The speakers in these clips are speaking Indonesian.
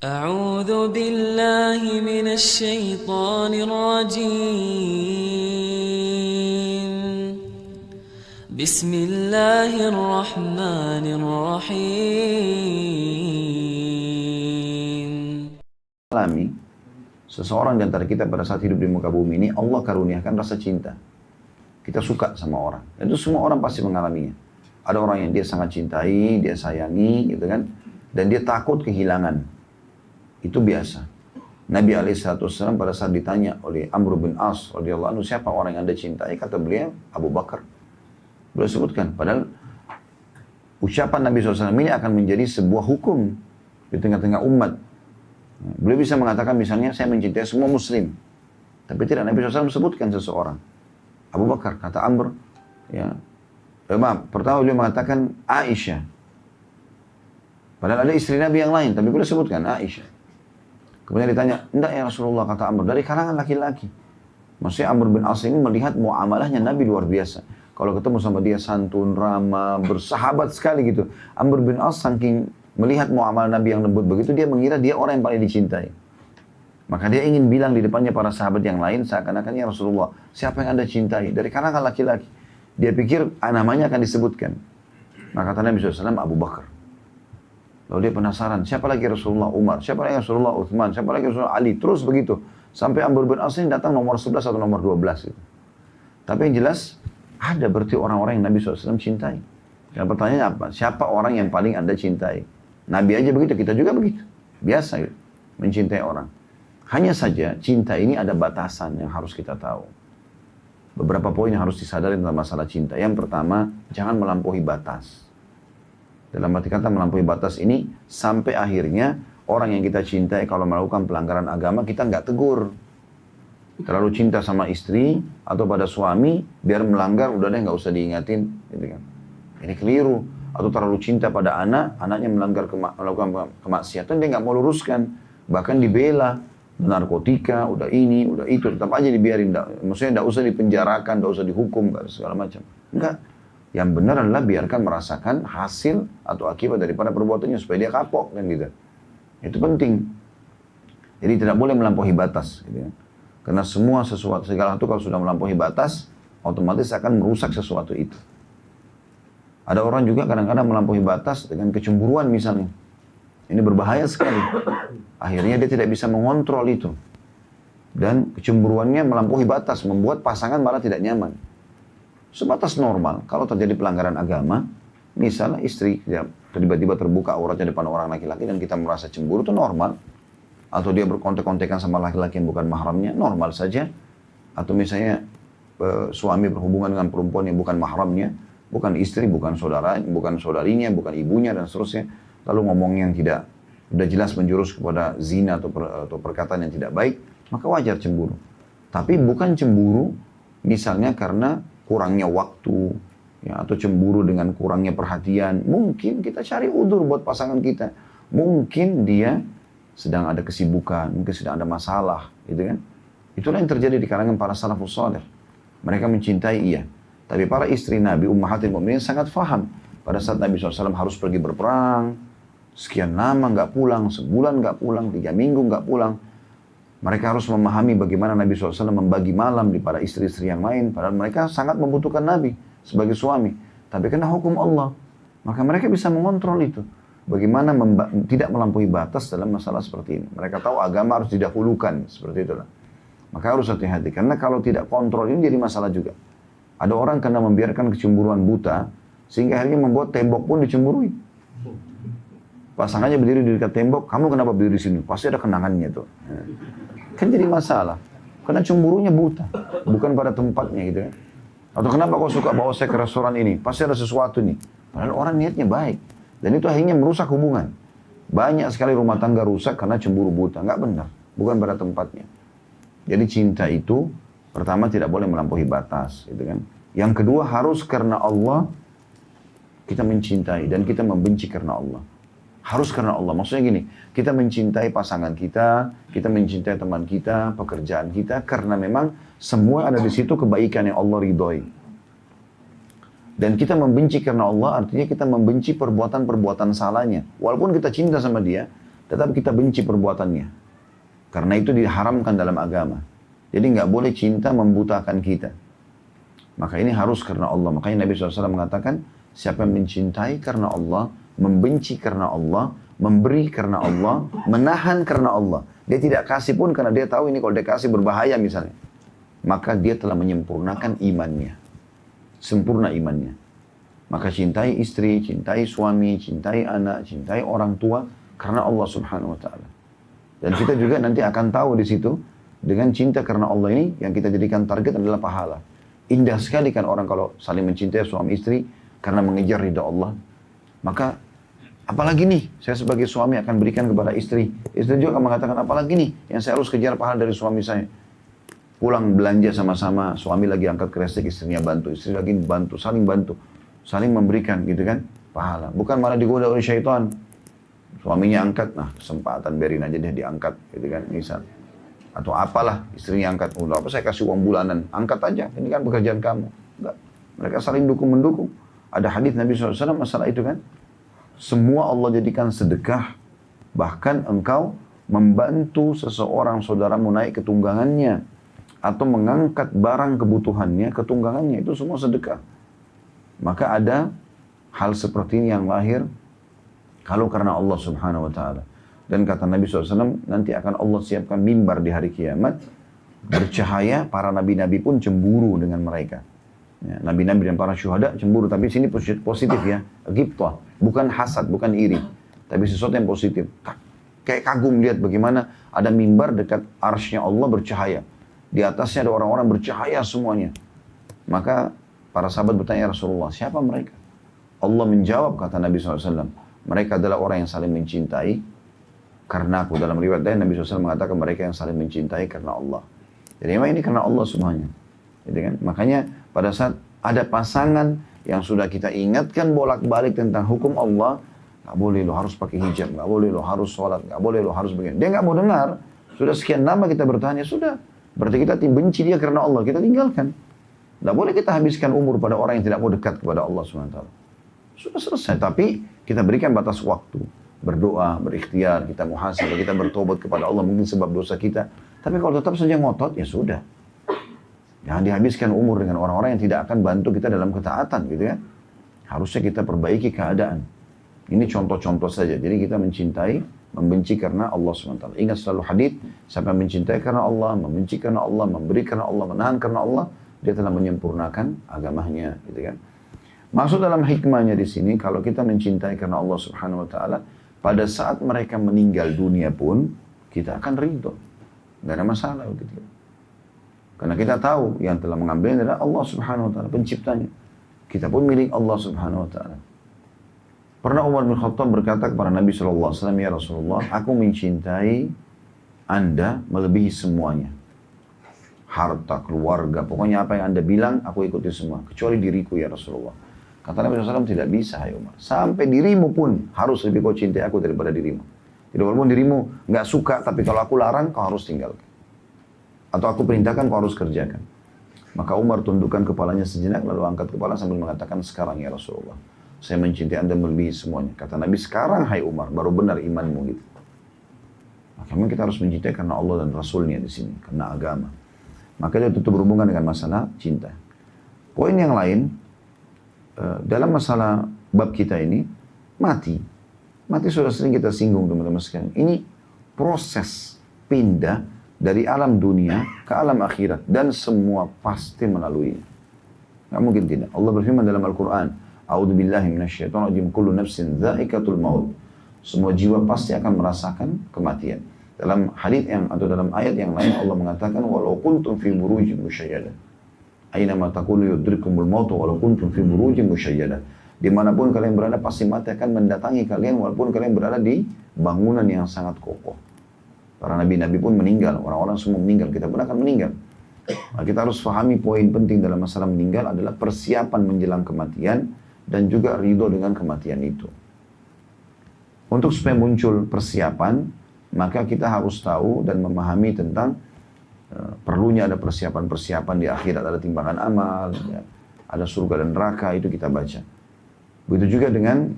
أعوذ بالله من الشيطان الرجيم بسم الله الرحمن الرحيم. Alami seseorang di antara kita pada saat hidup di muka bumi ini Allah karuniakan rasa cinta. Kita suka sama orang. Dan itu semua orang pasti mengalaminya. Ada orang yang dia sangat cintai, dia sayangi gitu kan. Dan dia takut kehilangan. Itu biasa. Nabi SAW pada saat ditanya oleh Amr bin As radhiyallahu anhu, siapa orang yang Anda cintai? Kata beliau, Abu Bakar. Beliau sebutkan, padahal ucapan Nabi SAW ini akan menjadi sebuah hukum di tengah-tengah umat. Beliau bisa mengatakan misalnya, saya mencintai semua muslim. Tapi tidak, Nabi SAW sebutkan seseorang. Abu Bakar, kata Amr. Ya. Maaf, pertama beliau mengatakan Aisyah. Padahal ada istri Nabi yang lain, tapi beliau sebutkan Aisyah. Kemudian ditanya, enggak ya Rasulullah, kata Amr, dari kalangan laki-laki. Maksudnya Amr bin As ini melihat muamalahnya Nabi luar biasa. Kalau ketemu sama dia santun, ramah, bersahabat sekali gitu. Amr bin As saking melihat muamalah Nabi yang lembut begitu, dia mengira dia orang yang paling dicintai. Maka dia ingin bilang di depannya para sahabat yang lain, seakan-akan ya Rasulullah, siapa yang Anda cintai? Dari kalangan laki-laki. Dia pikir namanya akan disebutkan. Maka kata Nabi SAW, Abu Bakar. Lalu dia penasaran, siapa lagi Rasulullah? Umar, siapa lagi Rasulullah? Uthman, siapa lagi Rasulullah? Ali. Terus begitu. Sampai Amr bin As ini datang nomor 11 atau nomor 12. Gitu. Tapi yang jelas, ada berarti orang-orang yang Nabi SAW cintai. Dan pertanyaannya apa? Siapa orang yang paling Anda cintai? Nabi aja begitu, kita juga begitu. Biasa gitu, mencintai orang. Hanya saja, cinta ini ada batasan yang harus kita tahu. Beberapa poin yang harus disadari tentang masalah cinta. Yang pertama, jangan melampaui batas. Dalam arti kata melampaui batas ini, sampai akhirnya orang yang kita cintai kalau melakukan pelanggaran agama, kita nggak tegur. Terlalu cinta sama istri atau pada suami, biar melanggar, udah deh nggak usah diingatin. Gitu kan. Ini keliru. Atau terlalu cinta pada anak, anaknya melakukan kemaksiatan, dia nggak mau luruskan. Bahkan dibela, narkotika, udah ini, udah itu, tetap aja dibiarin. Maksudnya nggak usah dipenjarakan, nggak usah dihukum, segala macam. Enggak. Yang benar adalah biarkan merasakan hasil atau akibat daripada perbuatannya supaya dia kapok kan gitu. Itu penting. Jadi tidak boleh melampaui batas. Gitu ya. Karena segala itu kalau sudah melampaui batas, otomatis akan merusak sesuatu itu. Ada orang juga kadang-kadang melampaui batas dengan kecemburuan misalnya. Ini berbahaya sekali. Akhirnya dia tidak bisa mengontrol itu. Dan kecemburuannya melampaui batas, membuat pasangan malah tidak nyaman. Sebatas normal, kalau terjadi pelanggaran agama, misalnya istri ya, tiba-tiba terbuka auratnya depan orang laki-laki dan kita merasa cemburu, itu normal. Atau dia berkontek-kontekan sama laki-laki yang bukan mahramnya, normal saja. Atau misalnya suami berhubungan dengan perempuan yang bukan mahramnya, bukan istri, bukan saudara, bukan saudarinya, bukan ibunya dan seterusnya. Lalu ngomong yang tidak, sudah jelas menjurus kepada zina atau perkataan yang tidak baik, maka wajar cemburu. Tapi bukan cemburu misalnya karena kurangnya waktu, ya, atau cemburu dengan kurangnya perhatian. Mungkin kita cari udzur buat pasangan kita. Mungkin dia sedang ada kesibukan, mungkin sedang ada masalah, gitu kan. Itulah yang terjadi di kalangan para salafus saleh. Mereka mencintai iya. Tapi para istri Nabi, ummahatil mukminin sangat faham. Pada saat Nabi SAW harus pergi berperang, sekian lama nggak pulang, sebulan nggak pulang, 3 minggu nggak pulang. Mereka harus memahami bagaimana Nabi SAW membagi malam di para istri-istri yang lain. Padahal mereka sangat membutuhkan Nabi sebagai suami. Tapi kena hukum Allah. Maka mereka bisa mengontrol itu. Bagaimana tidak melampaui batas dalam masalah seperti ini. Mereka tahu agama harus didahulukan. Seperti itulah. Maka harus hati-hati. Karena kalau tidak kontrol ini jadi masalah juga. Ada orang karena membiarkan kecemburuan buta. Sehingga akhirnya membuat tembok pun dicemburui. Pasangannya berdiri di dekat tembok. Kamu kenapa berdiri di sini? Pasti ada kenangannya tuh. Kan jadi masalah. Karena cemburunya buta. Bukan pada tempatnya gitu ya. Atau kenapa kau suka bawa saya ke restoran ini? Pasti ada sesuatu nih. Padahal orang niatnya baik. Dan itu akhirnya merusak hubungan. Banyak sekali rumah tangga rusak karena cemburu buta. Nggak benar. Bukan pada tempatnya. Jadi cinta itu, pertama tidak boleh melampaui batas. Gitu kan. Yang kedua harus karena Allah kita mencintai. Dan kita membenci karena Allah. Harus karena Allah. Maksudnya gini, kita mencintai pasangan kita mencintai teman kita, pekerjaan kita, karena memang semua ada di situ kebaikan yang Allah ridhoi. Dan kita membenci karena Allah, artinya kita membenci perbuatan-perbuatan salahnya. Walaupun kita cinta sama dia, tetap kita benci perbuatannya. Karena itu diharamkan dalam agama. Jadi nggak boleh cinta membutakan kita. Maka ini harus karena Allah. Makanya Nabi SAW mengatakan, siapa yang mencintai karena Allah, membenci karena Allah, memberi karena Allah, menahan karena Allah. Dia tidak kasih pun karena dia tahu ini kalau dia kasih berbahaya misalnya. Maka dia telah menyempurnakan imannya. Sempurna imannya. Maka cintai istri, cintai suami, cintai anak, cintai orang tua karena Allah Subhanahu wa taala. Dan kita juga nanti akan tahu di situ dengan cinta karena Allah ini yang kita jadikan target adalah pahala. Indah sekali kan orang kalau saling mencintai suami istri karena mengejar ridha Allah. Maka apalagi nih saya sebagai suami akan berikan kepada istri. Istri juga akan mengatakan apalagi nih yang saya harus kejar pahala dari suami saya. Pulang belanja sama-sama, suami lagi angkat kresek, istrinya bantu, istri lagi bantu, saling memberikan gitu kan pahala. Bukan malah digoda oleh syaitan. Suaminya angkat, nah kesempatan biarin aja dia diangkat gitu kan misal. Atau apalah istrinya angkat, udah apa saya kasih uang bulanan, angkat aja, ini kan pekerjaan kamu. Enggak. Mereka saling dukung-mendukung. Ada hadis Nabi SAW masalah itu kan. Semua Allah jadikan sedekah, bahkan engkau membantu seseorang saudaramu naik ke tunggangannya, atau mengangkat barang kebutuhannya ke tunggangannya, itu semua sedekah. Maka ada hal seperti ini yang lahir kalau karena Allah Subhanahu wa taala. Dan kata Nabi SAW, nanti akan Allah siapkan mimbar di hari kiamat, bercahaya, para nabi-nabi pun cemburu dengan mereka. Ya, nabi-nabi dan para syuhada cemburu, tapi sini positif ya, ghibthah, bukan hasad, bukan iri, tapi sesuatu yang positif. Kayak kagum lihat bagaimana ada mimbar dekat arsy-Nya Allah bercahaya. Di atasnya ada orang-orang bercahaya semuanya. Maka para sahabat bertanya, ya Rasulullah, siapa mereka? Allah menjawab, kata Nabi SAW, mereka adalah orang yang saling mencintai karena aku. Dalam riwayat lain Nabi SAW mengatakan mereka yang saling mencintai karena Allah. Jadi memang ini karena Allah semuanya. Jadi kan? Makanya pada saat ada pasangan yang sudah kita ingatkan bolak-balik tentang hukum Allah, nggak boleh lo harus pakai hijab, nggak boleh lo harus sholat, nggak boleh lo harus begini. Dia nggak mau dengar. Sudah sekian lama kita bertanya, sudah. Berarti kita benci dia karena Allah, kita tinggalkan. Nggak boleh kita habiskan umur pada orang yang tidak mau dekat kepada Allah SWT. Sudah selesai, tapi kita berikan batas waktu. Berdoa, berikhtiar, kita muhasabah, kita bertobat kepada Allah mungkin sebab dosa kita. Tapi kalau tetap saja ngotot, ya sudah. Jangan dihabiskan umur dengan orang-orang yang tidak akan bantu kita dalam ketaatan gitu ya. Harusnya kita perbaiki keadaan. Ini contoh-contoh saja. Jadi kita mencintai, membenci karena Allah SWT. Ingat selalu hadits, siapa yang mencintai karena Allah, membenci karena Allah, memberi karena Allah, menahan karena Allah, dia telah menyempurnakan agamanya gitu kan. Maksud dalam hikmahnya di sini, kalau kita mencintai karena Allah Subhanahu wa taala, pada saat mereka meninggal dunia pun, kita akan ridho. Nggak ada masalah begitu. Karena kita tahu yang telah mengambilnya adalah Allah Subhanahu wa taala, penciptanya. Kita pun milik Allah Subhanahu wa taala. Pernah Umar bin Khattab berkata kepada Nabi SAW, ya Rasulullah, aku mencintai Anda melebihi semuanya. Harta, keluarga, pokoknya apa yang Anda bilang, aku ikuti semua. Kecuali diriku ya Rasulullah. Kata Nabi SAW, tidak bisa hai Umar. Sampai dirimu pun harus lebih kau cintai aku daripada dirimu. Jadi walaupun dirimu nggak suka, tapi kalau aku larang, kau harus tinggalkan. Atau aku perintahkan, kau harus kerjakan. Maka Umar tundukkan kepalanya sejenak, lalu angkat kepala sambil mengatakan, sekarang ya Rasulullah, saya mencintai Anda melebihi semuanya. Kata Nabi, sekarang hai Umar, baru benar imanmu gitu. Maka memang kita harus mencintai karena Allah dan Rasulnya di sini, karena agama. Maka itu berhubungan dengan masalah cinta. Poin yang lain, dalam masalah bab kita ini, mati. Mati sudah sering kita singgung teman-teman sekalian. Ini proses pindah dari alam dunia ke alam akhirat. Dan semua pasti melaluinya. Nggak mungkin tidak. Allah berfirman dalam Al-Quran, A'udzubillahi minasyaitonirrajim, kullu nafsin dha'iqatul maut. Semua jiwa pasti akan merasakan kematian. Dalam hadits yang atau dalam ayat yang lain Allah mengatakan, walau kuntum fi burujin musyayyadah. Aynama taqulu yudrikumul maut walau kuntum fi burujin musyayyadah. Dimanapun kalian berada pasti mati akan mendatangi kalian walaupun kalian berada di bangunan yang sangat kokoh. Para nabi-nabi pun meninggal, orang-orang semua meninggal, kita pun akan meninggal. Nah, kita harus fahami poin penting dalam masalah meninggal adalah persiapan menjelang kematian dan juga ridho dengan kematian itu. Untuk supaya muncul persiapan, maka kita harus tahu dan memahami tentang perlunya ada persiapan-persiapan di akhirat, ada timbangan amal, ya, ada surga dan neraka, itu kita baca. Begitu juga dengan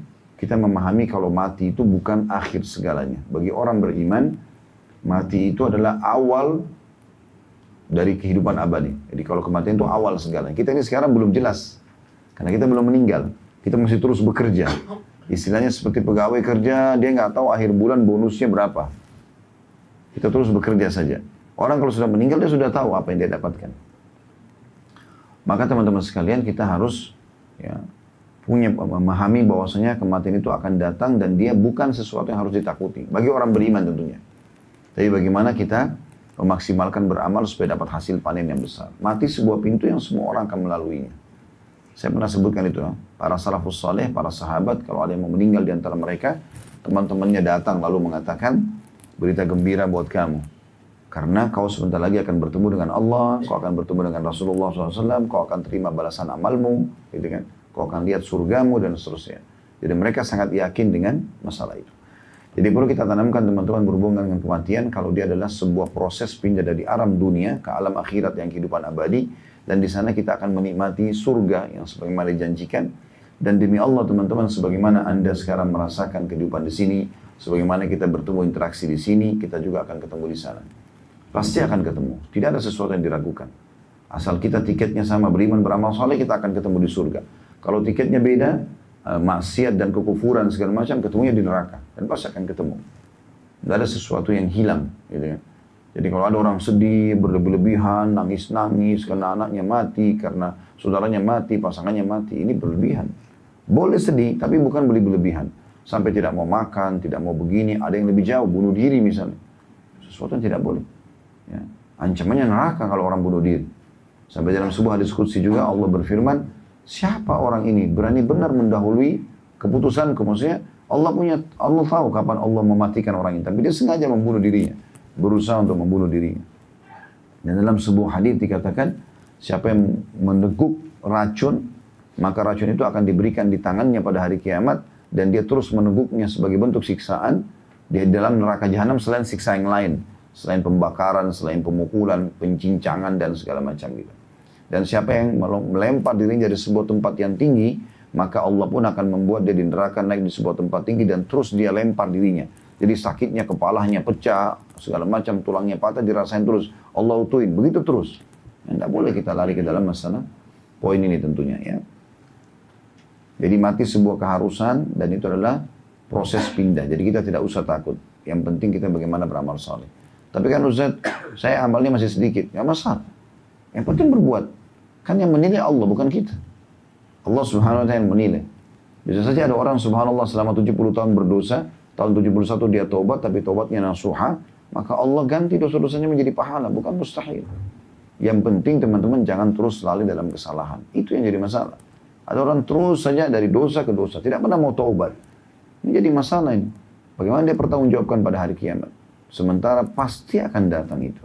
kita memahami kalau mati itu bukan akhir segalanya. Bagi orang beriman, mati itu adalah awal dari kehidupan abadi. Jadi kalau kematian itu awal segalanya. Kita ini sekarang belum jelas, karena kita belum meninggal. Kita masih terus bekerja. Istilahnya seperti pegawai kerja, dia nggak tahu akhir bulan bonusnya berapa. Kita terus bekerja saja. Orang kalau sudah meninggal, dia sudah tahu apa yang dia dapatkan. Maka teman-teman sekalian, kita harus memahami bahwasanya kematian itu akan datang dan dia bukan sesuatu yang harus ditakuti. Bagi orang beriman tentunya. Tapi bagaimana kita memaksimalkan beramal supaya dapat hasil panen yang besar. Mati sebuah pintu yang semua orang akan melaluinya. Saya pernah sebutkan itu, para salafus saleh, para sahabat, kalau ada yang mau meninggal di antara mereka, teman-temannya datang lalu mengatakan, berita gembira buat kamu. Karena kau sebentar lagi akan bertemu dengan Allah, kau akan bertemu dengan Rasulullah SAW, kau akan terima balasan amalmu, gitu kan? Kau akan lihat surgamu dan seterusnya. Jadi mereka sangat yakin dengan masalah itu. Jadi perlu kita tanamkan teman-teman berhubungan dengan kematian, kalau dia adalah sebuah proses pindah dari alam dunia ke alam akhirat yang kehidupan abadi, dan di sana kita akan menikmati surga yang sebagaimana dijanjikan. Dan demi Allah teman-teman, sebagaimana Anda sekarang merasakan kehidupan di sini, sebagaimana kita bertemu interaksi di sini, kita juga akan ketemu di sana. Pasti akan ketemu. Tidak ada sesuatu yang diragukan. Asal kita tiketnya sama, beriman, beramal saleh, kita akan ketemu di surga. Kalau tiketnya beda, maksiat dan kekufuran segala macam, ketemunya di neraka. Dan pasti akan ketemu. Tidak ada sesuatu yang hilang. Gitu ya. Jadi kalau ada orang sedih, berlebih-lebihan, nangis-nangis karena anaknya mati, karena saudaranya mati, pasangannya mati, ini berlebihan. Boleh sedih, tapi bukan berlebihan. Sampai tidak mau makan, tidak mau begini, ada yang lebih jauh, bunuh diri misalnya. Sesuatu yang tidak boleh. Ya. Ancamannya neraka kalau orang bunuh diri. Sampai dalam sebuah hadis qudsi juga Allah berfirman, siapa orang ini berani benar mendahului keputusanku? Maksudnya Allah tahu kapan Allah mematikan orang ini, tapi dia sengaja membunuh dirinya, berusaha untuk membunuh dirinya. Dan dalam sebuah hadis dikatakan, siapa yang meneguk racun, maka racun itu akan diberikan di tangannya pada hari kiamat, dan dia terus meneguknya sebagai bentuk siksaan di dalam neraka jahanam selain siksa yang lain. Selain pembakaran, selain pemukulan, pencincangan, dan segala macam gitu. Dan siapa yang melempar dirinya dari sebuah tempat yang tinggi, maka Allah pun akan membuat dia di neraka naik di sebuah tempat tinggi dan terus dia lempar dirinya. Jadi sakitnya, kepalanya pecah, segala macam, tulangnya patah, dirasain terus. Allah utuhin, begitu terus. Tidak boleh kita lari ke dalam masalah poin ini tentunya ya. Jadi mati sebuah keharusan dan itu adalah proses pindah. Jadi kita tidak usah takut. Yang penting kita bagaimana beramal saleh. Tapi kan Ustaz, saya amalnya masih sedikit. Nggak masalah. Yang penting berbuat. Kan yang menilai Allah, bukan kita. Allah subhanahu wa ta'ala yang menilai. Bisa saja ada orang subhanallah selama 70 tahun berdosa, tahun 71 dia taubat, tapi taubatnya nasuha, maka Allah ganti dosa-dosanya menjadi pahala, bukan mustahil. Yang penting teman-teman jangan terus lalai dalam kesalahan. Itu yang jadi masalah. Ada orang terus saja dari dosa ke dosa, tidak pernah mau taubat. Ini jadi masalah ini. Bagaimana dia bertanggungjawabkan pada hari kiamat? Sementara pasti akan datang itu.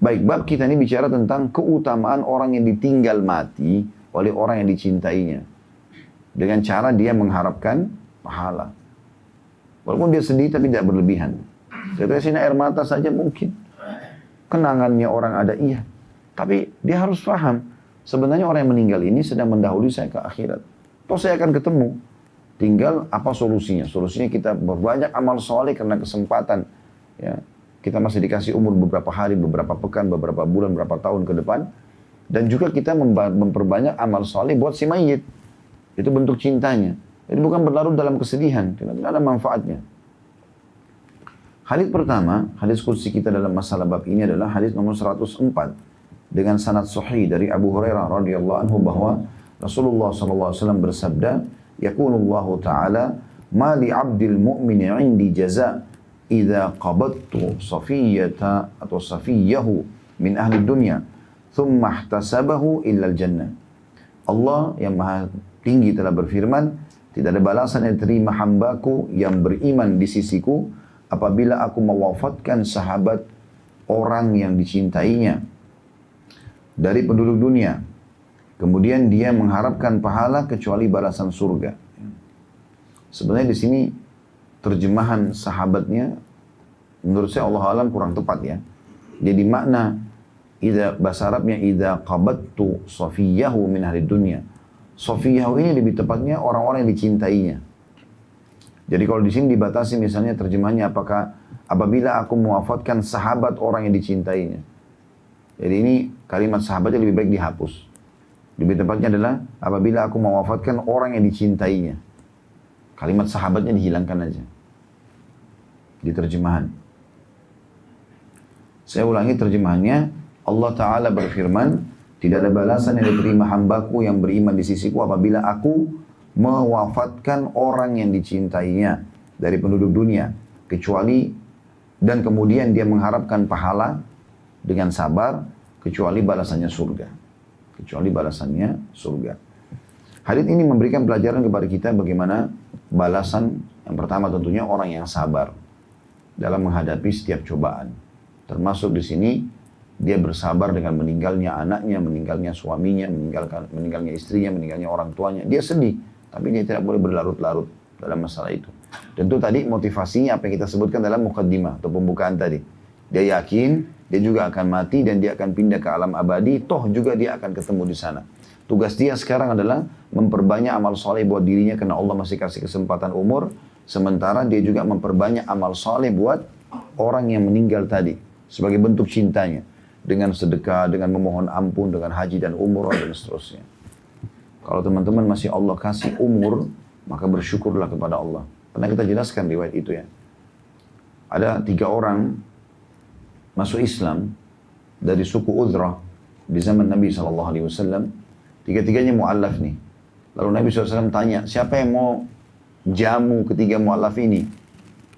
Baik, bab kita ini bicara tentang keutamaan orang yang ditinggal mati oleh orang yang dicintainya. Dengan cara dia mengharapkan pahala. Walaupun dia sedih tapi tidak berlebihan. Setelah air mata saja mungkin. Kenangannya orang ada, iya. Tapi dia harus paham. Sebenarnya orang yang meninggal ini sedang mendahului saya ke akhirat. Toh saya akan ketemu. Tinggal apa solusinya? Solusinya kita berbanyak amal soleh karena kesempatan. Ya, kita masih dikasih umur beberapa hari, beberapa pekan, beberapa bulan, beberapa tahun ke depan. Dan juga kita memperbanyak amal soleh buat si mayit. Itu bentuk cintanya. Jadi bukan berlarut dalam kesedihan. Tidak ada manfaatnya. Hadis pertama, hadis qudsi kita dalam masalah bab ini adalah hadis nomor 104. Dengan sanad sahih dari Abu Hurairah radhiyallahu anhu bahwa Rasulullah SAW bersabda, Yaqulullahu ta'ala, ma li 'abdil mu'mini 'indi jaza' idza qabattu safiyata atau safiyahu min ahli dunya thumma ihtasabahu illa al-jannah. Allah yang maha tinggi telah berfirman, tidak ada balasan yang terima hambaku yang beriman di sisiku apabila aku mewafatkan sahabat orang yang dicintainya dari penduduk dunia. Kemudian dia mengharapkan pahala kecuali balasan surga. Sebenarnya di sini terjemahan sahabatnya menurut saya Allah alam kurang tepat ya. Jadi makna bahasa Arabnya idza qabattu safiyahu min ahli dunya. Safiyahu ini lebih tepatnya orang-orang yang dicintainya. Jadi kalau di sini dibatasi misalnya terjemahannya apakah apabila aku mewafatkan sahabat orang yang dicintainya. Jadi ini kalimat sahabatnya lebih baik dihapus. Lebih tepatnya adalah apabila aku mewafatkan orang yang dicintainya. Kalimat sahabatnya dihilangkan aja. Di terjemahan. Saya ulangi terjemahannya. Allah Ta'ala berfirman, tidak ada balasan yang diterima hambaku yang beriman di sisiku apabila aku mewafatkan orang yang dicintainya dari penduduk dunia. Kecuali, dan kemudian dia mengharapkan pahala dengan sabar, kecuali balasannya surga. Kecuali balasannya surga. Hadits ini memberikan pelajaran kepada kita bagaimana balasan yang pertama tentunya orang yang sabar dalam menghadapi setiap cobaan. Termasuk di sini dia bersabar dengan meninggalnya anaknya, meninggalnya suaminya, meninggalnya istrinya, meninggalnya orang tuanya. Dia sedih, tapi dia tidak boleh berlarut-larut dalam masalah itu. Tentu tadi motivasinya apa yang kita sebutkan dalam mukaddimah atau pembukaan tadi. Dia yakin dia juga akan mati dan dia akan pindah ke alam abadi, toh juga dia akan ketemu di sana. Tugas dia sekarang adalah memperbanyak amal soleh buat dirinya karena Allah masih kasih kesempatan umur. Sementara dia juga memperbanyak amal soleh buat orang yang meninggal tadi sebagai bentuk cintanya. Dengan sedekah, dengan memohon ampun, dengan haji dan umrah dan seterusnya. Kalau teman-teman masih Allah kasih umur, maka bersyukurlah kepada Allah. Pernah kita jelaskan riwayat itu ya. Ada 3 orang masuk Islam dari suku Udrah di zaman Nabi SAW. 3-tiganya mu'allaf nih. Lalu Nabi SAW tanya, siapa yang mau jamu ketiga mu'allaf ini?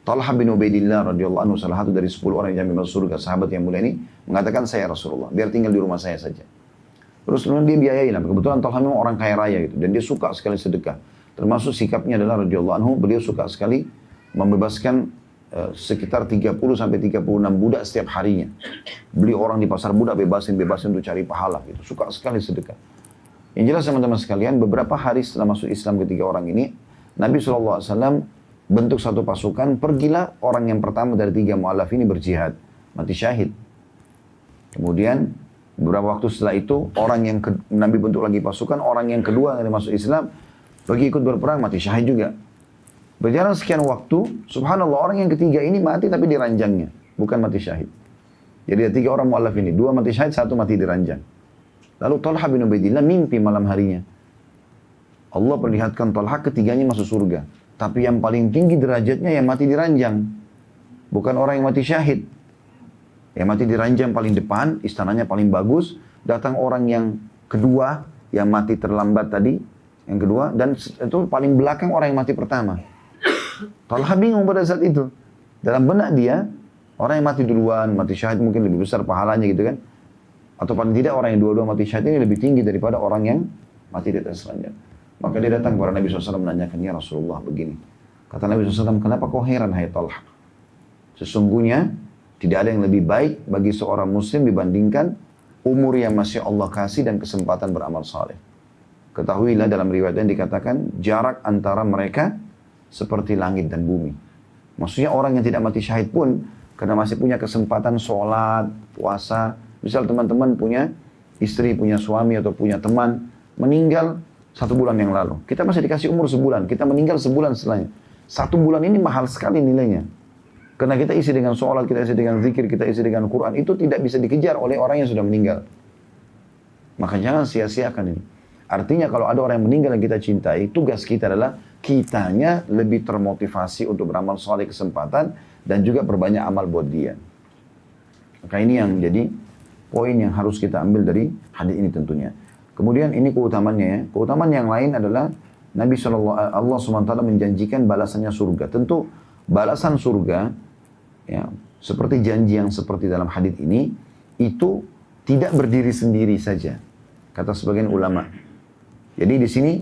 Talha bin Ubaidillah radhiyallahu anhu, salah satu dari 10 orang yang jamin masuk surga, sahabat yang mulia ini, mengatakan, saya Rasulullah, biar tinggal di rumah saya saja. Terus kemudian dia biayai lah. Kebetulan Talha memang orang kaya raya gitu, dan dia suka sekali sedekah. Termasuk sikapnya adalah radhiyallahu anhu, beliau suka sekali membebaskan sekitar 30 sampai 36 budak setiap harinya. Beli orang di pasar budak, bebasin untuk cari pahala gitu. Suka sekali sedekah. Yang jelas teman-teman sekalian, beberapa hari setelah masuk Islam ketiga orang ini, Nabi SAW bentuk satu pasukan, pergilah orang yang pertama dari 3 mu'alaf ini berjihad, mati syahid. Kemudian beberapa waktu setelah itu, Nabi bentuk lagi pasukan, orang yang kedua yang masuk Islam, pergi ikut berperang, mati syahid juga. Berjalan sekian waktu, subhanallah orang yang ketiga ini mati tapi di ranjangnya, bukan mati syahid. Jadi ada 3 orang mu'alaf ini, 2 mati syahid, 1 mati di ranjang. Lalu Talha bin Ubaidillah mimpi malam harinya. Allah perlihatkan Talha ketiganya masuk surga. Tapi yang paling tinggi derajatnya yang mati di ranjang. Bukan orang yang mati syahid. Yang mati di ranjang paling depan, istananya paling bagus. Datang orang yang kedua, yang mati terlambat tadi. Yang kedua, dan itu paling belakang orang yang mati pertama. Talha bingung pada saat itu. Dalam benak dia, orang yang mati duluan, mati syahid mungkin lebih besar pahalanya gitu kan. Atau paling tidak orang yang dua-dua mati syahid ini lebih tinggi daripada orang yang mati di atas ranjang. Maka dia datang kepada Nabi SAW menanyakan, ya Rasulullah begini. Kata Nabi SAW, kenapa kau heran hai Talha? Sesungguhnya tidak ada yang lebih baik bagi seorang muslim dibandingkan umur yang masih Allah kasih dan kesempatan beramal saleh. Ketahuilah dalam riwayat yang dikatakan jarak antara mereka seperti langit dan bumi. Maksudnya orang yang tidak mati syahid pun karena masih punya kesempatan sholat, puasa. Misal teman-teman punya istri, punya suami atau punya teman meninggal 1 bulan yang lalu. Kita masih dikasih umur sebulan. Kita meninggal sebulan setelahnya. 1 bulan ini mahal sekali nilainya. Karena kita isi dengan sholat, kita isi dengan zikir, kita isi dengan Quran. Itu tidak bisa dikejar oleh orang yang sudah meninggal. Maka jangan sia-siakan ini. Artinya kalau ada orang yang meninggal yang kita cintai, tugas kita adalah kitanya lebih termotivasi untuk beramal soleh kesempatan dan juga berbanyak amal buat dia. Maka ini yang jadi poin yang harus kita ambil dari hadis ini tentunya. Kemudian ini keutamaannya ya. Keutamaan yang lain adalah Allah SWT menjanjikan balasannya surga. Tentu balasan surga ya, seperti janji yang seperti dalam hadis ini itu tidak berdiri sendiri saja. Kata sebagian ulama. Jadi di sini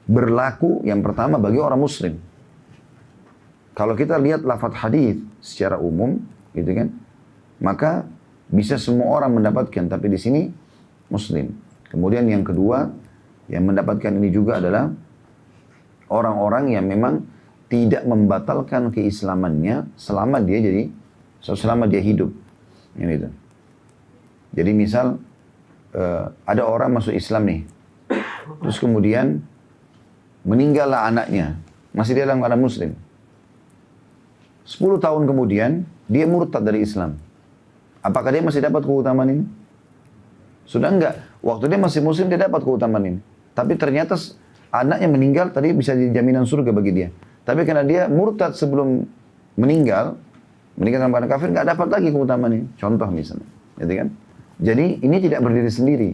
berlaku yang pertama bagi orang muslim. Kalau kita lihat lafaz hadis secara umum gitu kan, maka bisa semua orang mendapatkan, tapi di sini muslim. Kemudian yang kedua, yang mendapatkan ini juga adalah orang-orang yang memang tidak membatalkan keislamannya selama dia hidup. Gitu. Jadi misal ada orang masuk Islam nih, terus kemudian meninggallah anaknya, Masih dia dalam keadaan muslim. 10 tahun kemudian, dia murtad dari Islam. Apakah dia masih dapat keutamaan ini? Sudah enggak. Waktu dia masih muslim, dia dapat keutamaan ini. Tapi ternyata anaknya meninggal, tadi bisa jadi jaminan surga bagi dia. Tapi karena dia murtad sebelum meninggal dalam keadaan kafir, enggak dapat lagi keutamaan ini. Contoh misalnya. Gitu kan? Jadi ini tidak berdiri sendiri.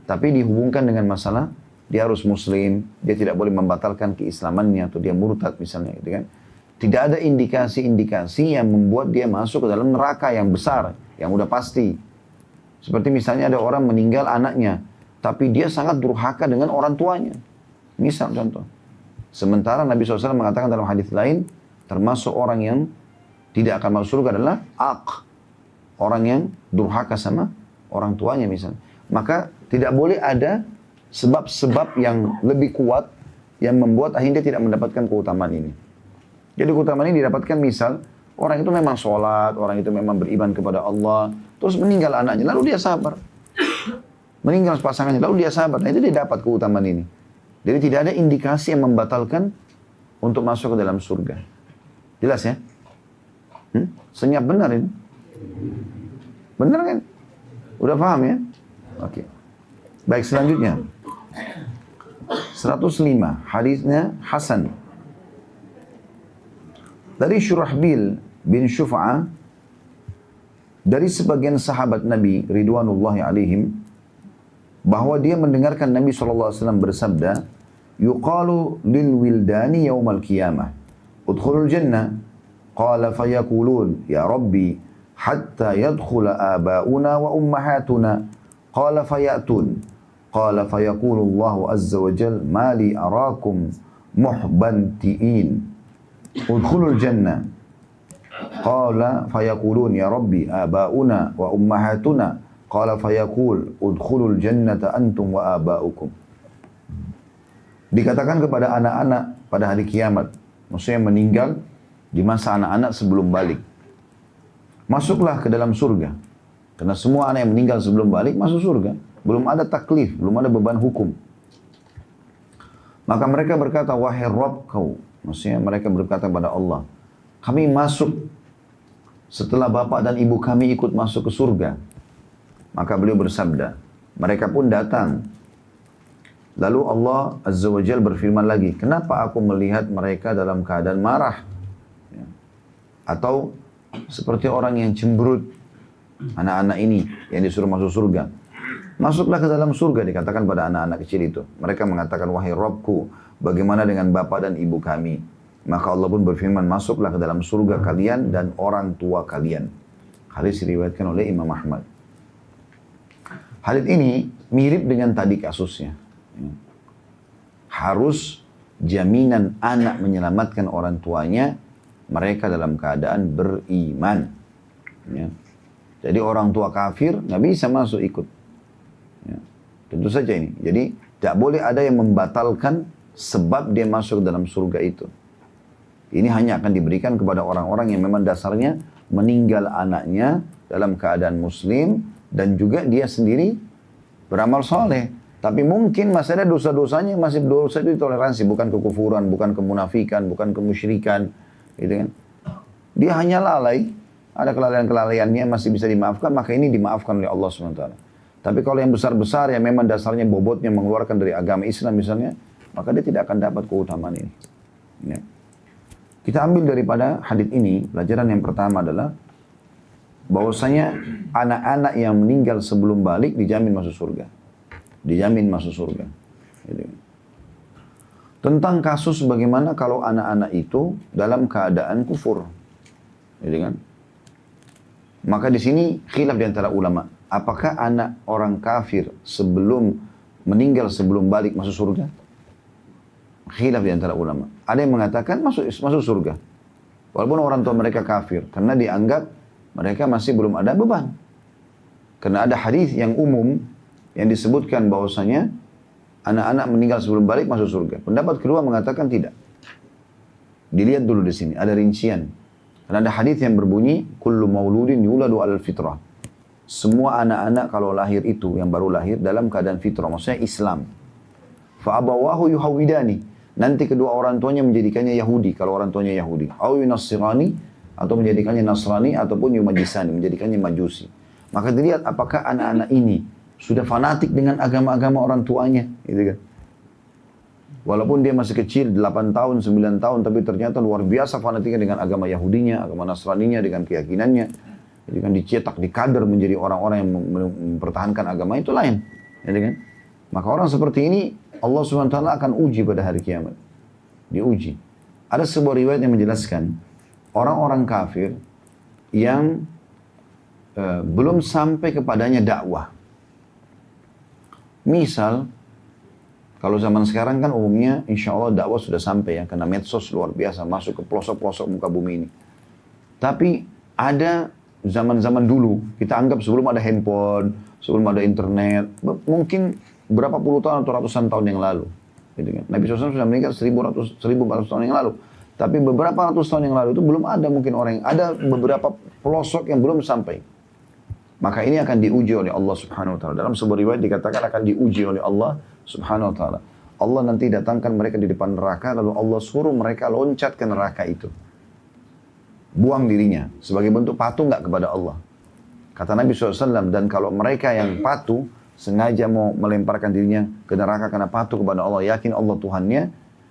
Tapi dihubungkan dengan masalah, dia harus muslim, dia tidak boleh membatalkan keislamannya, atau dia murtad misalnya. Gitu kan? Tidak ada indikasi-indikasi yang membuat dia masuk ke dalam neraka yang besar, yang udah pasti. Seperti misalnya ada orang meninggal anaknya, tapi dia sangat durhaka dengan orang tuanya. Misal contoh. Sementara Nabi SAW mengatakan dalam hadis lain, termasuk orang yang tidak akan masuk surga adalah orang yang durhaka sama orang tuanya misalnya. Maka tidak boleh ada sebab-sebab yang lebih kuat yang membuat akhirnya dia tidak mendapatkan keutamaan ini. Jadi keutamaan ini didapatkan misal, orang itu memang sholat, orang itu memang beriman kepada Allah, terus meninggal anaknya, lalu dia sabar. Meninggal pasangannya, lalu dia sabar. Nah itu dia dapat keutamaan ini. Jadi tidak ada indikasi yang membatalkan untuk masuk ke dalam surga. Jelas ya? Senyap benar ini? Benar kan? Udah paham ya? Oke. Baik, selanjutnya. 105, hadisnya Hasan. Dari Syurahbil bin Syuf'ah, dari sebagian sahabat Nabi Ridwanullahi alaihim, bahwa dia mendengarkan Nabi SAW bersabda, yuqalu lil wildani yawmal qiyamah, udkhulul jannah, qala fayaqulun, ya Rabbi, hatta yadkhula aba'una wa ummahatuna, qala fayatun, qala fayaqulullahu azza wa jal, mali arakum muhbanti'in, udkhulul jannah. Qala fayaqulun ya Rabbi abauna wa ummahatuna. Qala fayaqul udkhulul jannata antum wa abaukum. Dikatakan kepada anak-anak pada hari kiamat, maksudnya meninggal di masa anak-anak sebelum balik. Masuklah ke dalam surga. Karena semua anak yang meninggal sebelum balik masuk surga. Belum ada taklif, belum ada beban hukum. Maka mereka berkata, wahai Rabb kau. Maksudnya mereka berkata kepada Allah, kami masuk setelah bapak dan ibu kami ikut masuk ke surga. Maka beliau bersabda, mereka pun datang. Lalu Allah Azza wa Jal berfirman lagi, kenapa aku melihat mereka dalam keadaan marah? Ya. Atau seperti orang yang cemberut, anak-anak ini yang disuruh masuk surga. Masuklah ke dalam surga, dikatakan pada anak-anak kecil itu. Mereka mengatakan, wahai Rabbku, bagaimana dengan bapak dan ibu kami? Maka Allah pun berfirman, masuklah ke dalam surga kalian dan orang tua kalian. Hadis diriwayatkan oleh Imam Ahmad. Hadis ini mirip dengan tadi kasusnya. Harus jaminan anak menyelamatkan orang tuanya, mereka dalam keadaan beriman. Ya. Jadi orang tua kafir nggak bisa masuk ikut. Ya. Tentu saja ini. Jadi tidak boleh ada yang membatalkan sebab dia masuk dalam surga itu. Ini hanya akan diberikan kepada orang-orang yang memang dasarnya meninggal anaknya dalam keadaan muslim dan juga dia sendiri beramal soleh. Tapi mungkin masih ada dosa-dosanya, masih dosa itu toleransi, bukan kekufuran, bukan kemunafikan, bukan kemusyrikan, gitu kan. Dia hanya lalai, ada kelalaian-kelalaiannya masih bisa dimaafkan, maka ini dimaafkan oleh Allah SWT. Tapi kalau yang besar-besar yang memang dasarnya bobotnya mengeluarkan dari agama Islam misalnya, maka dia tidak akan dapat keutamaan ini. Ya. Kita ambil daripada hadits ini, pelajaran yang pertama adalah bahwasanya anak-anak yang meninggal sebelum balik dijamin masuk surga. Dijamin masuk surga. Gitu. Tentang kasus bagaimana kalau anak-anak itu dalam keadaan kufur. Gitu kan? Maka di sini khilaf di antara ulama. Apakah anak orang kafir sebelum meninggal sebelum balik masuk surga? Khilaf di antara ulama. Ada yang mengatakan masuk surga. Walaupun orang tua mereka kafir. Karena dianggap mereka masih belum ada beban. Karena ada hadis yang umum yang disebutkan bahwasanya anak-anak meninggal sebelum balik masuk surga. Pendapat kedua mengatakan tidak. Dilihat dulu di sini. Ada rincian. Karena ada hadis yang berbunyi, kullu mauludin yuladu alal fitrah. Semua anak-anak kalau lahir itu, yang baru lahir dalam keadaan fitrah. Maksudnya Islam. Fa'abawahu yuhawidani. nanti kedua orang tuanya menjadikannya Yahudi, kalau orang tuanya Yahudi. Au yunassirani, atau menjadikannya Nasrani, ataupun yumajisani, menjadikannya Majusi. Maka dilihat apakah anak-anak ini sudah fanatik dengan agama-agama orang tuanya, gitu kan. Walaupun dia masih kecil, 8 tahun, 9 tahun, tapi ternyata luar biasa fanatiknya dengan agama Yahudinya, agama Nasraninya, dengan keyakinannya. Jadi kan dicetak, dikader menjadi orang-orang yang mempertahankan agama itu lain. Gitu kan? Maka orang seperti ini, Allah SWT akan uji pada hari kiamat. Diuji. Ada sebuah riwayat yang menjelaskan, orang-orang kafir yang belum sampai kepadanya dakwah. Misal, kalau zaman sekarang kan umumnya insya Allah dakwah sudah sampai ya, karena medsos luar biasa masuk ke pelosok-pelosok muka bumi ini. Tapi ada zaman-zaman dulu, kita anggap sebelum ada handphone, sebelum ada internet, mungkin berapa puluh tahun atau ratusan tahun yang lalu. Gitu kan. Nabi SAW sudah meninggal 1400 tahun yang lalu. Tapi beberapa ratus tahun yang lalu itu belum ada mungkin orang yang, ada beberapa pelosok yang belum sampai. Maka ini akan diuji oleh Allah Subhanahu Wa Taala. Dalam sebuah riwayat dikatakan akan diuji oleh Allah Subhanahu Wa Taala. Allah nanti datangkan mereka di depan neraka, lalu Allah suruh mereka loncat ke neraka itu. Buang dirinya sebagai bentuk patuh nggak kepada Allah. Kata Nabi SAW, dan kalau mereka yang patuh sengaja mau melemparkan dirinya ke neraka karena patuh kepada Allah, yakin Allah Tuhannya,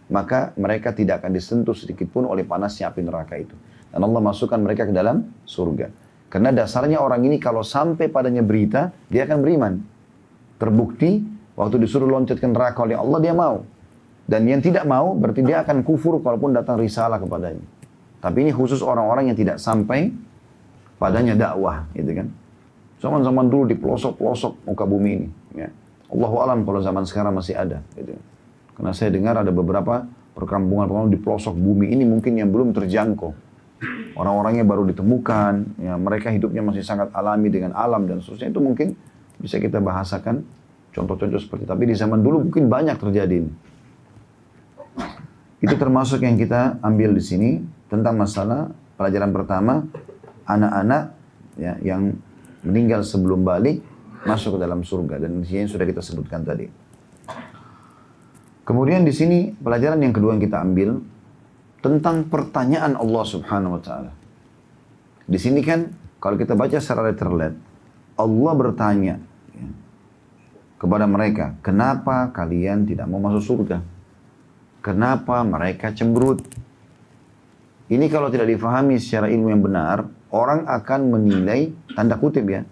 maka mereka tidak akan disentuh sedikit pun oleh panasnya api neraka itu. Dan Allah masukkan mereka ke dalam surga. Karena dasarnya orang ini kalau sampai padanya berita, dia akan beriman. Terbukti, waktu disuruh loncat ke neraka oleh Allah, dia mau. Dan yang tidak mau, berarti dia akan kufur kalaupun datang risalah kepadanya. Tapi ini khusus orang-orang yang tidak sampai padanya dakwah, gitu kan. Zaman-zaman dulu di pelosok-pelosok muka bumi ini. Ya. Allahu alam kalau zaman sekarang masih ada. Gitu. Karena saya dengar ada beberapa perkampungan di pelosok bumi ini mungkin yang belum terjangkau. Orang-orangnya baru ditemukan, ya, mereka hidupnya masih sangat alami dengan alam dan seterusnya. Itu mungkin bisa kita bahasakan contoh-contoh seperti itu. Tapi di zaman dulu mungkin banyak terjadi ini. Itu termasuk yang kita ambil di sini tentang masalah pelajaran pertama, anak-anak ya, yang meninggal sebelum balik masuk ke dalam surga, dan di sini sudah kita sebutkan tadi. Kemudian di sini pelajaran yang kedua yang kita ambil tentang pertanyaan Allah Subhanahu Wa Taala. Di sini kan kalau kita baca secara letterlet, Allah bertanya ya, kepada mereka, kenapa kalian tidak mau masuk surga? Kenapa mereka cemberut? Ini kalau tidak difahami secara ilmu yang benar, orang akan menilai, tanda kutip ya,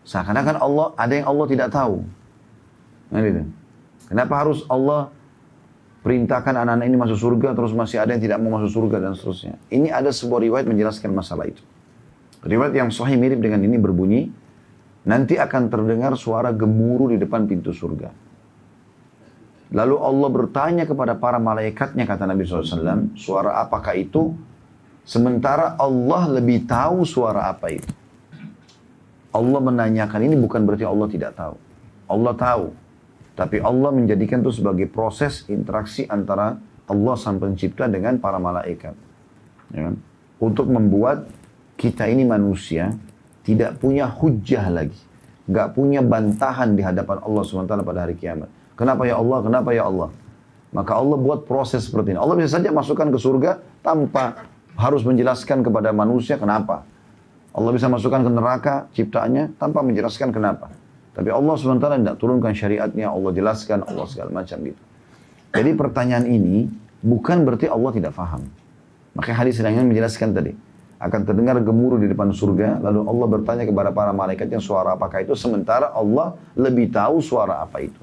seakan-akan Allah, ada yang Allah tidak tahu. Nah, gitu. Kenapa harus Allah perintahkan anak-anak ini masuk surga, terus masih ada yang tidak mau masuk surga dan seterusnya. Ini ada sebuah riwayat menjelaskan masalah itu. Riwayat yang sahih mirip dengan ini berbunyi, nanti akan terdengar suara gemuruh di depan pintu surga. Lalu Allah bertanya kepada para malaikatnya, kata Nabi SAW, suara apakah itu? Sementara Allah lebih tahu suara apa itu. Allah menanyakan ini bukan berarti Allah tidak tahu. Allah tahu. Tapi Allah menjadikan itu sebagai proses interaksi antara Allah Sang Pencipta dengan para malaikat. Ya kan? Untuk membuat kita ini manusia tidak punya hujjah lagi. Gak punya bantahan di hadapan Allah SWT pada hari kiamat. Kenapa ya Allah? Kenapa ya Allah? Maka Allah buat proses seperti ini. Allah bisa saja masukkan ke surga tanpa harus menjelaskan kepada manusia kenapa. Allah bisa masukkan ke neraka ciptaannya tanpa menjelaskan kenapa. Tapi Allah SWT tidak turunkan syariatnya, Allah jelaskan, Allah segala macam gitu. Jadi pertanyaan ini bukan berarti Allah tidak faham. Makanya hadis yang menjelaskan tadi. Akan terdengar gemuruh di depan surga, lalu Allah bertanya kepada para malaikatnya suara apakah itu, sementara Allah lebih tahu suara apa itu.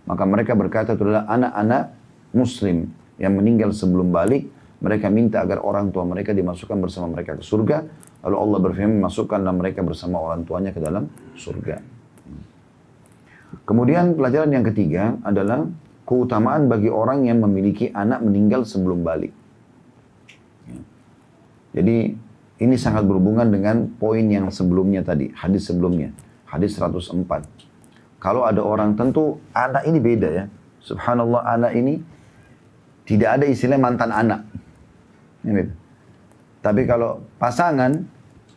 Maka mereka berkata itu adalah anak-anak muslim yang meninggal sebelum balik. Mereka minta agar orang tua mereka dimasukkan bersama mereka ke surga. Lalu Allah berfirman, masukkanlah mereka bersama orang tuanya ke dalam surga. Kemudian pelajaran yang ketiga adalah keutamaan bagi orang yang memiliki anak meninggal sebelum balik. Jadi ini sangat berhubungan dengan poin yang sebelumnya tadi, hadis sebelumnya, hadis 104. Kalau ada orang, tentu anak ini beda ya. Subhanallah, anak ini tidak ada istilah mantan anak. Ini. Tapi kalau pasangan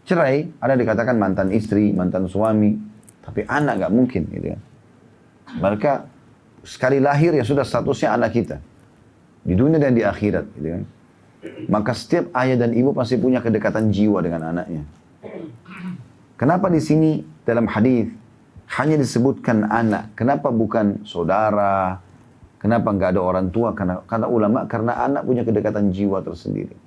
cerai, ada dikatakan mantan istri, mantan suami. Tapi anak gak mungkin gitu ya. Maka sekali lahir ya sudah statusnya anak kita. Di dunia dan di akhirat. Gitu kan. Maka setiap ayah dan ibu pasti punya kedekatan jiwa dengan anaknya. Kenapa di sini dalam hadis hanya disebutkan anak? Kenapa bukan saudara? Kenapa nggak ada orang tua? Karena ulama, karena anak punya kedekatan jiwa tersendiri.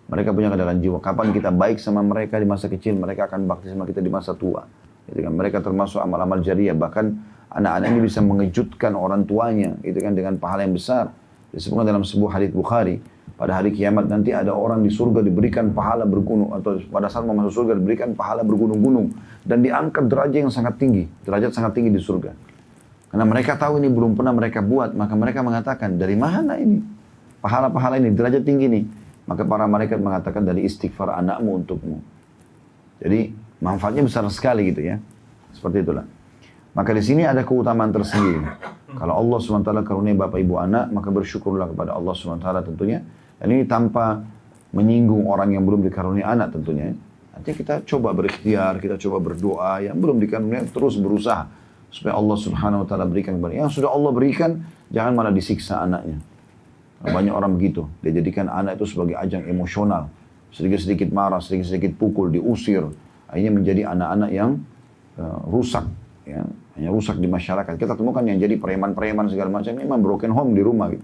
Mereka punya kedekatan jiwa. Kapan kita baik sama mereka di masa kecil, mereka akan bakti sama kita di masa tua. Gitu kan. Mereka termasuk amal-amal jariah. Bahkan anak-anak ini bisa mengejutkan orang tuanya, gitu kan, dengan pahala yang besar. Disebutkan dalam sebuah hadis Bukhari, pada hari kiamat nanti ada orang di surga diberikan pahala bergunung, atau pada saat mau masuk surga diberikan pahala bergunung-gunung dan diangkat derajat yang sangat tinggi, derajat sangat tinggi di surga. Karena mereka tahu ini belum pernah mereka buat, maka mereka mengatakan, dari mana ini pahala-pahala ini, derajat tinggi ini? Maka para malaikat mengatakan, dari istighfar anakmu untukmu. Jadi manfaatnya besar sekali gitu ya. Seperti itulah. Maka di sini ada keutamaan tersendiri. Kalau Allah SWT karunia bapak ibu anak, maka bersyukurlah kepada Allah SWT tentunya. Dan ini tanpa menyinggung orang yang belum dikarunia anak tentunya. Nanti kita coba berikhtiar, kita coba berdoa. Yang belum dikarunia terus berusaha. Supaya Allah Subhanahu Wa Taala berikan kepada yang sudah Allah berikan, jangan malah disiksa anaknya. Banyak orang begitu. Dia jadikan anak itu sebagai ajang emosional. Sedikit-sedikit marah, sedikit-sedikit pukul, diusir. Akhirnya menjadi anak-anak yang rusak. Ya, hanya rusak di masyarakat. Kita temukan yang jadi preman-preman segala macam, memang broken home di rumah gitu.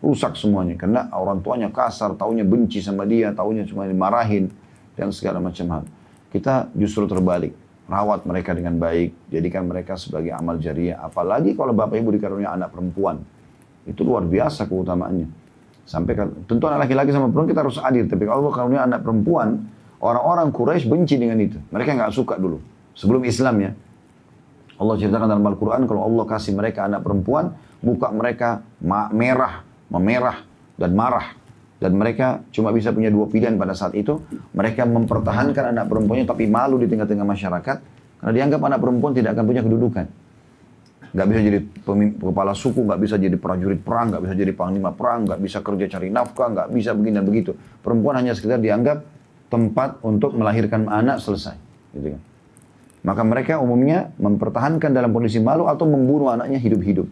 Rusak semuanya karena orang tuanya kasar, taunya benci sama dia, taunya cuma dimarahin dan segala macam hal. Kita justru terbalik, rawat mereka dengan baik, jadikan mereka sebagai amal jariah. Apalagi kalau bapak ibu dikarunia anak perempuan, itu luar biasa keutamaannya. Sampai tentu anak laki-laki sama perempuan kita harus adil, tapi kalau karunia anak perempuan, orang-orang Quraisy benci dengan itu. Mereka nggak suka dulu sebelum Islam ya. Allah ceritakan dalam Al-Quran, kalau Allah kasih mereka anak perempuan, muka mereka merah, memerah, dan marah. Dan mereka cuma bisa punya dua pilihan pada saat itu. Mereka mempertahankan anak perempuannya, tapi malu di tengah-tengah masyarakat. Karena dianggap anak perempuan tidak akan punya kedudukan. Gak bisa jadi kepala suku, gak bisa jadi prajurit perang, gak bisa jadi panglima perang, gak bisa kerja cari nafkah, gak bisa begini dan begitu. Perempuan hanya sekedar dianggap tempat untuk melahirkan anak, selesai. Gitu kan. Maka mereka umumnya mempertahankan dalam kondisi malu atau membunuh anaknya hidup-hidup.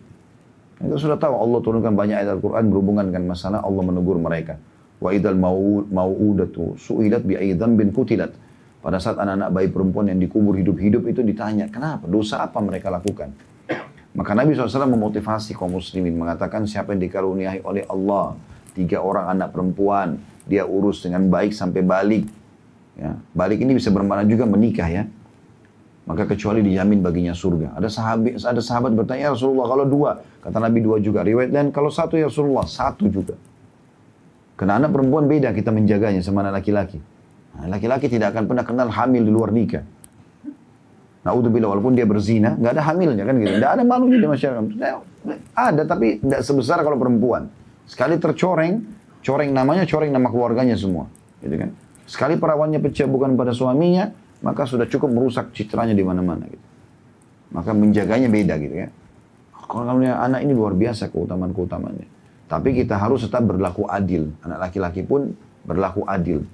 Kita sudah tahu Allah turunkan banyak ayat Al-Quran berhubungan dengan masalah Allah menegur mereka. Wa idal mau'udatu su'ilat bi'ayyi dzambin qutilat. Pada saat anak-anak bayi perempuan yang dikubur hidup-hidup itu ditanya, kenapa? Dosa apa mereka lakukan? Maka Nabi SAW memotivasi kaum muslimin, mengatakan siapa yang dikaruniai oleh Allah 3 orang anak perempuan, dia urus dengan baik sampai balik. Ya, balik ini bisa bermakna juga menikah ya. Maka kecuali dijamin baginya surga. Ada sahabat bertanya, ya Rasulullah kalau 2, kata Nabi 2 juga. Riwayat lain kalau 1 ya Rasulullah, 1 juga. Karena anak perempuan beda kita menjaganya sama anak laki-laki. Nah, laki-laki tidak akan pernah kenal hamil di luar nikah. Naudzubillah, walaupun dia berzina, nggak ada hamilnya kan gitu. Nggak ada malunya di masyarakat. Ada tapi tidak sebesar kalau perempuan. Sekali tercoreng, coreng namanya, coreng nama keluarganya semua. Gitu kan. Sekali perawannya pecah bukan pada suaminya, maka sudah cukup merusak citranya di mana-mana gitu. Maka menjaganya beda gitu ya. Kalau anak ini luar biasa keutamaan-keutamaannya. Tapi kita harus tetap berlaku adil. Anak laki-laki pun berlaku adil.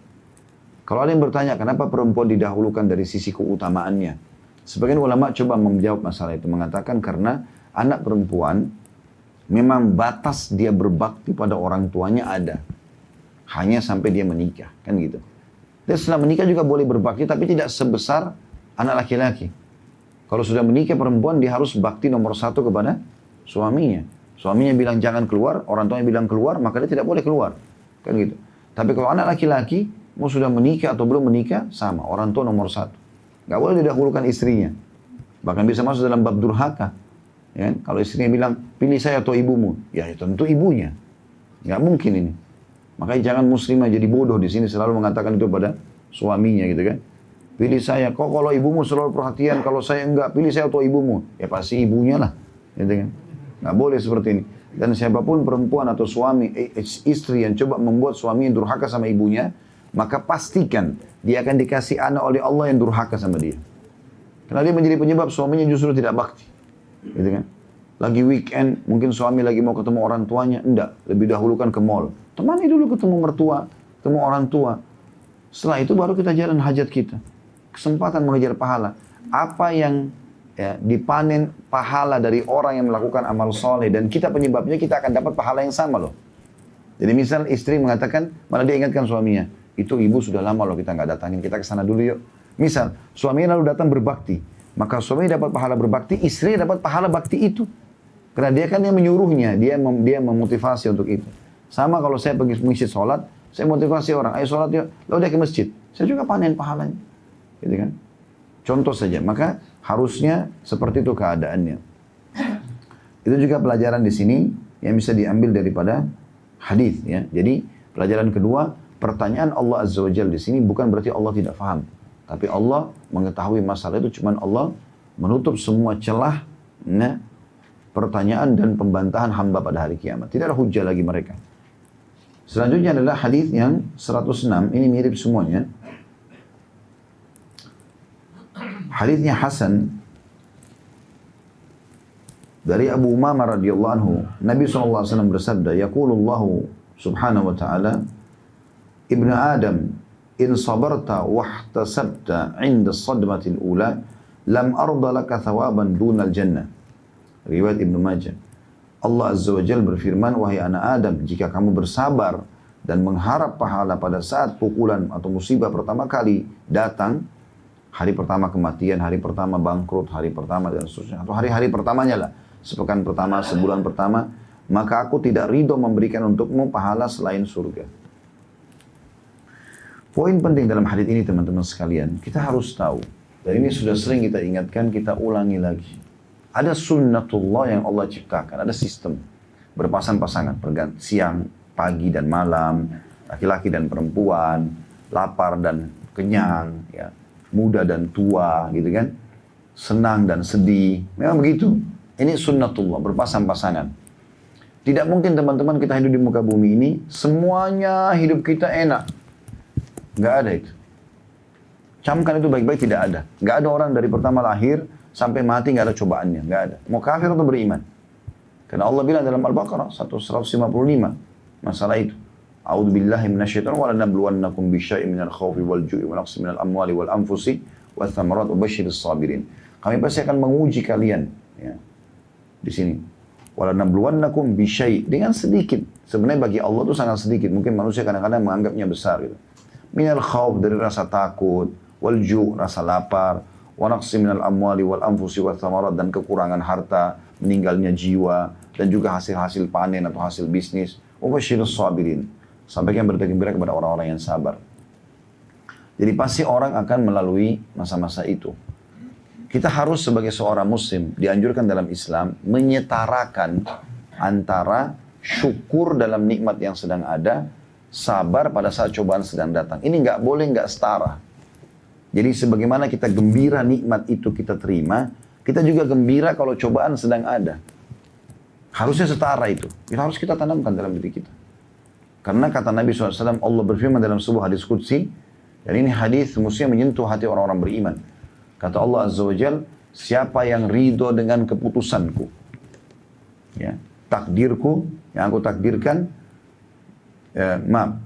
Kalau ada yang bertanya kenapa perempuan didahulukan dari sisi keutamaannya, sebagian ulama coba menjawab masalah itu, mengatakan karena anak perempuan memang batas dia berbakti pada orang tuanya ada. Hanya sampai dia menikah, kan gitu. Dan setelah menikah juga boleh berbakti, tapi tidak sebesar anak laki-laki. Kalau sudah menikah perempuan, dia harus bakti nomor 1 kepada suaminya. Suaminya bilang jangan keluar, orang tuanya bilang keluar, maka dia tidak boleh keluar. Kan gitu. Tapi kalau anak laki-laki, mau sudah menikah atau belum menikah, sama. Orang tua nomor 1. Gak boleh didahulukan istrinya. Bahkan bisa masuk dalam bab durhaka. Ya, kalau istrinya bilang, pilih saya atau ibumu. Ya tentu ibunya. Gak mungkin ini. Makanya jangan muslimah jadi bodoh di sini selalu mengatakan itu pada suaminya gitu kan. Pilih saya, kok kalau ibumu selalu perhatian, kalau saya enggak, pilih saya atau ibumu. Ya pasti ibunya lah. Gitu kan. Nggak boleh seperti ini. Dan siapapun perempuan atau suami, istri yang coba membuat suami yang durhaka sama ibunya, maka pastikan dia akan dikasih anak oleh Allah yang durhaka sama dia. Karena dia menjadi penyebab suaminya justru tidak bakti. Gitu kan. Lagi weekend, mungkin suami lagi mau ketemu orang tuanya, enggak, lebih dahulukan ke mall. Temani dulu ketemu mertua, ketemu orang tua. Setelah itu baru kita jalan hajat kita. Kesempatan mengejar pahala. Apa yang dipanen pahala dari orang yang melakukan amal soleh dan kita penyebabnya, kita akan dapat pahala yang sama loh. Jadi misal istri mengatakan, malah dia ingatkan suaminya, itu ibu sudah lama loh kita nggak datangin, kita ke sana dulu yuk. Misal, suaminya lalu datang berbakti, maka suami dapat pahala berbakti, istri dapat pahala bakti itu. Karena dia kan yang menyuruhnya, dia memotivasi untuk itu. Sama kalau saya pergi masjid sholat, saya motivasi orang, ayo sholat yuk, lalu dia ke masjid. Saya juga panen pahalanya. Gitu kan? Contoh saja, maka harusnya seperti itu keadaannya. Itu juga pelajaran di sini yang bisa diambil daripada hadis ya. Jadi pelajaran kedua, pertanyaan Allah Azza wa Jalla di sini bukan berarti Allah tidak faham. Tapi Allah mengetahui masalah itu, cuman Allah menutup semua celah pertanyaan dan pembantahan hamba pada hari kiamat. Tidak ada hujah lagi mereka. Selanjutnya adalah hadis yang 106, ini mirip semuanya. Hadisnya Hasan dari Abu Umamah radhiyallahu anhu. Nabi SAW bersabda, yaqulullahu subhanahu wa ta'ala, Ibnu Adam, in sabarta wahtasabta inda sadmatil ula, lam arda laka thawaban dunal jannah. Riwayat Ibnu Majah. Allah Azza wa Jalla berfirman, wahai anak Adam, jika kamu bersabar dan mengharap pahala pada saat pukulan atau musibah pertama kali datang, hari pertama kematian, hari pertama bangkrut, hari pertama dan seterusnya, atau hari-hari pertamanya lah, sepekan pertama, sebulan pertama, maka aku tidak ridho memberikan untukmu pahala selain surga. Poin penting dalam hadis ini teman-teman sekalian, kita harus tahu, dan ini sudah sering kita ingatkan, kita ulangi lagi. Ada sunnatullah yang Allah ciptakan, ada sistem berpasang-pasangan, siang, pagi dan malam, laki-laki dan perempuan, lapar dan kenyang, ya, muda dan tua, gitu kan, senang dan sedih, memang begitu. Ini sunnatullah, berpasang-pasangan. Tidak mungkin teman-teman kita hidup di muka bumi ini, semuanya hidup kita enak. Nggak ada itu. Camkan itu baik-baik, tidak ada. Nggak ada orang dari pertama lahir sampai mati nggak ada cobaannya, nggak ada. Mau kafir atau beriman. Karena Allah bilang dalam Al-Baqarah 155 masalah itu. A'udzubillahi minasyaitonir wa lanabluwannakum bisyai'in minal khaufi wal ju'i wa naqsin minal amwali wal anfusi wath thamarat wa basyiris sabirin. Kami pasti akan menguji kalian, ya. Di sini. Wa lanabluwannakum bisyai', dengan sedikit. Sebenarnya bagi Allah itu sangat sedikit. Mungkin manusia kadang-kadang menganggapnya besar gitu. Minal khauf, dari rasa takut, wal ju', rasa lapar, wa naqsin minal amwali wal anfusi wath thamarat, dan kekurangan harta, meninggalnya jiwa, dan juga hasil-hasil panen atau hasil bisnis. Wa basyiris sabirin. Sampaikan berita gembira kepada orang-orang yang sabar. Jadi pasti orang akan melalui masa-masa itu. Kita harus sebagai seorang muslim, dianjurkan dalam Islam, menyetarakan antara syukur dalam nikmat yang sedang ada, sabar pada saat cobaan sedang datang. Ini nggak boleh nggak setara. Jadi sebagaimana kita gembira nikmat itu kita terima, kita juga gembira kalau cobaan sedang ada. Harusnya setara itu. Itu harus kita tanamkan dalam diri kita. Karena kata Nabi SAW, Allah berfirman dalam sebuah hadis qudsi, dan ini hadis mestinya menyentuh hati orang-orang beriman. Kata Allah Azza wa Jal, siapa yang ridho dengan keputusanku, ya, takdirku, yang aku takdirkan,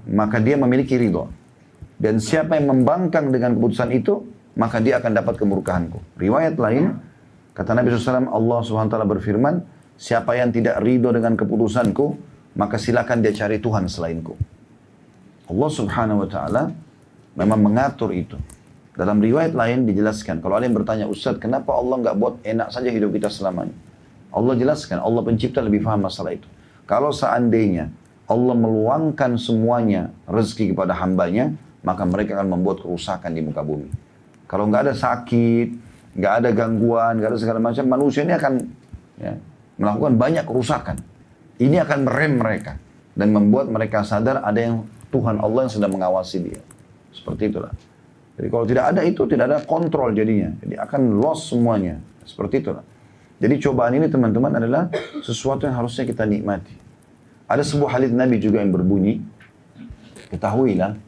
maka dia memiliki ridho. Dan siapa yang membangkang dengan keputusan itu, maka dia akan dapat kemurkaanku. Riwayat lain, kata Nabi SAW, Allah SWT berfirman, siapa yang tidak ridho dengan keputusanku, maka silakan dia cari Tuhan selainku. Allah Subhanahu wa Ta'ala memang mengatur itu. Dalam riwayat lain dijelaskan, kalau ada yang bertanya, Ustaz, kenapa Allah nggak buat enak saja hidup kita selamanya? Allah jelaskan, Allah pencipta lebih paham masalah itu. Kalau seandainya Allah meluangkan semuanya rezeki kepada hambanya, maka mereka akan membuat kerusakan di muka bumi. Kalau nggak ada sakit, nggak ada gangguan, nggak ada segala macam, manusia ini akan, ya, melakukan banyak kerusakan. Ini akan merem mereka dan membuat mereka sadar ada yang Tuhan Allah yang sedang mengawasi dia. Seperti itulah. Jadi kalau tidak ada itu, tidak ada kontrol jadinya. Jadi akan loss semuanya. Seperti itulah. Jadi cobaan ini teman-teman adalah sesuatu yang harusnya kita nikmati. Ada sebuah hadits Nabi juga yang berbunyi, ketahuilah,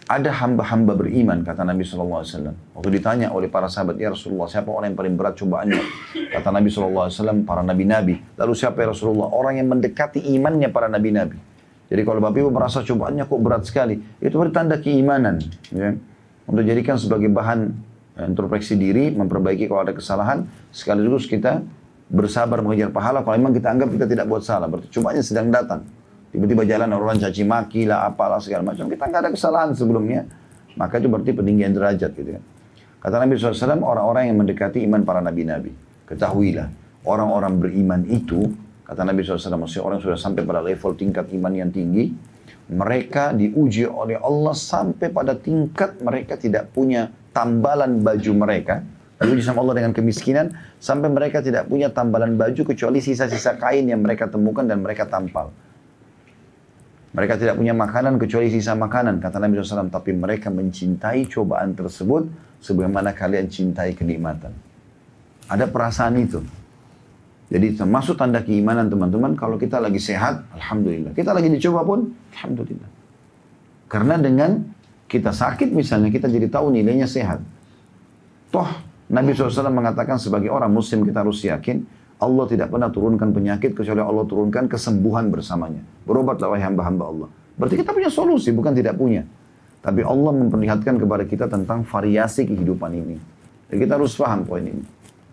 ada hamba-hamba beriman, kata Nabi SAW. Waktu ditanya oleh para sahabat, ya Rasulullah, siapa orang yang paling berat cobaannya? Kata Nabi SAW, para nabi-nabi. Lalu siapa ya Rasulullah? Orang yang mendekati imannya para nabi-nabi. Jadi kalau Bapak Ibu merasa cobaannya kok berat sekali, itu bertanda keimanan. Ya. Untuk jadikan sebagai bahan introspeksi diri, memperbaiki kalau ada kesalahan, sekaligus kita bersabar mengejar pahala. Kalau memang kita anggap kita tidak buat salah, berarti cobaannya sedang datang. Tiba-tiba jalan orang caci maki lah, apalah segala macam. Kita nggak ada kesalahan sebelumnya. Maka itu berarti peninggian derajat gitu kan. Kata Nabi SAW, orang-orang yang mendekati iman para nabi-nabi. Ketahuilah, orang-orang beriman itu, kata Nabi SAW, maksudnya orang yang sudah sampai pada level tingkat iman yang tinggi, mereka diuji oleh Allah sampai pada tingkat mereka tidak punya tambalan baju mereka. Diuji sama Allah dengan kemiskinan, sampai mereka tidak punya tambalan baju kecuali sisa-sisa kain yang mereka temukan dan mereka tampal. Mereka tidak punya makanan kecuali sisa makanan, kata Nabi SAW. Tapi mereka mencintai cobaan tersebut sebagaimana kalian cintai kenikmatan. Ada perasaan itu. Jadi termasuk tanda keimanan teman-teman, kalau kita lagi sehat, Alhamdulillah. Kita lagi dicoba pun, Alhamdulillah. Karena dengan kita sakit misalnya, kita jadi tahu nilainya sehat. Toh, Nabi SAW mengatakan sebagai orang muslim kita harus yakin, Allah tidak pernah turunkan penyakit kecuali Allah turunkan kesembuhan bersamanya. Berobatlah wahai hamba-hamba Allah. Berarti kita punya solusi, bukan tidak punya. Tapi Allah memperlihatkan kepada kita tentang variasi kehidupan ini. Jadi kita harus paham poin ini.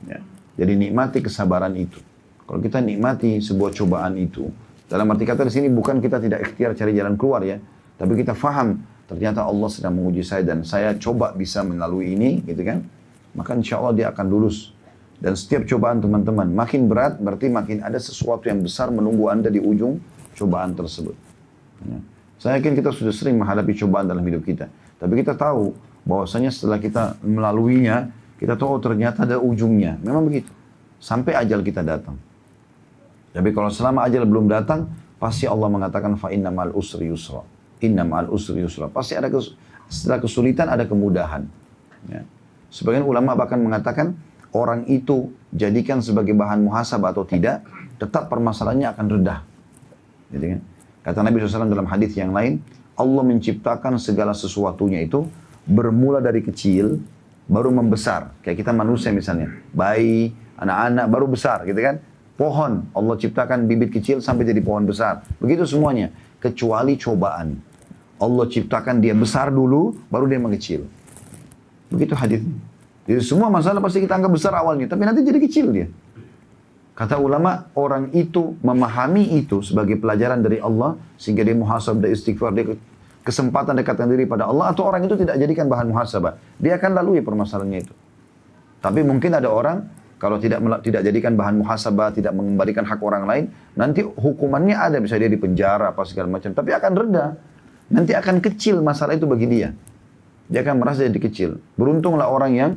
Ya. Jadi nikmati kesabaran itu. Kalau kita nikmati sebuah cobaan itu, dalam arti kata di sini bukan kita tidak ikhtiar cari jalan keluar ya, tapi kita faham ternyata Allah sedang menguji saya dan saya coba bisa melalui ini, gitu kan? Maka insya Allah dia akan lulus. Dan setiap cobaan teman-teman makin berat, berarti makin ada sesuatu yang besar menunggu Anda di ujung cobaan tersebut. Ya. Saya yakin kita sudah sering menghadapi cobaan dalam hidup kita. Tapi kita tahu bahwasanya setelah kita melaluinya, kita tahu ternyata ada ujungnya. Memang begitu. Sampai ajal kita datang. Tapi kalau selama ajal belum datang, pasti Allah mengatakan fa inna ma'al usri yusra. Inna ma'al usri yusra. Pasti ada setelah kesulitan ada kemudahan. Ya. Sebagian ulama bahkan mengatakan orang itu jadikan sebagai bahan muhasabah atau tidak, tetap permasalahannya akan redah. Gitu kan? Kata Nabi SAW dalam hadis yang lain, Allah menciptakan segala sesuatunya itu bermula dari kecil, baru membesar. Kayak kita manusia misalnya, bayi, anak-anak baru besar, gitu kan? Pohon, Allah ciptakan bibit kecil sampai jadi pohon besar. Begitu semuanya, kecuali cobaan. Allah ciptakan dia besar dulu, baru dia mengecil. Begitu hadisnya. Jadi semua masalah pasti kita anggap besar awalnya, tapi nanti jadi kecil dia. Kata ulama, orang itu memahami itu sebagai pelajaran dari Allah, sehingga dia muhasabah, dia istighfar, dia kesempatan dekatkan diri pada Allah, atau orang itu tidak jadikan bahan muhasabah. Dia akan lalui permasalahannya itu. Tapi mungkin ada orang, kalau tidak jadikan bahan muhasabah, tidak mengembalikan hak orang lain, nanti hukumannya ada, bisa dia dipenjara, apa segala macam. Tapi akan reda. Nanti akan kecil masalah itu bagi dia. Dia akan merasa jadi kecil. Beruntunglah orang yang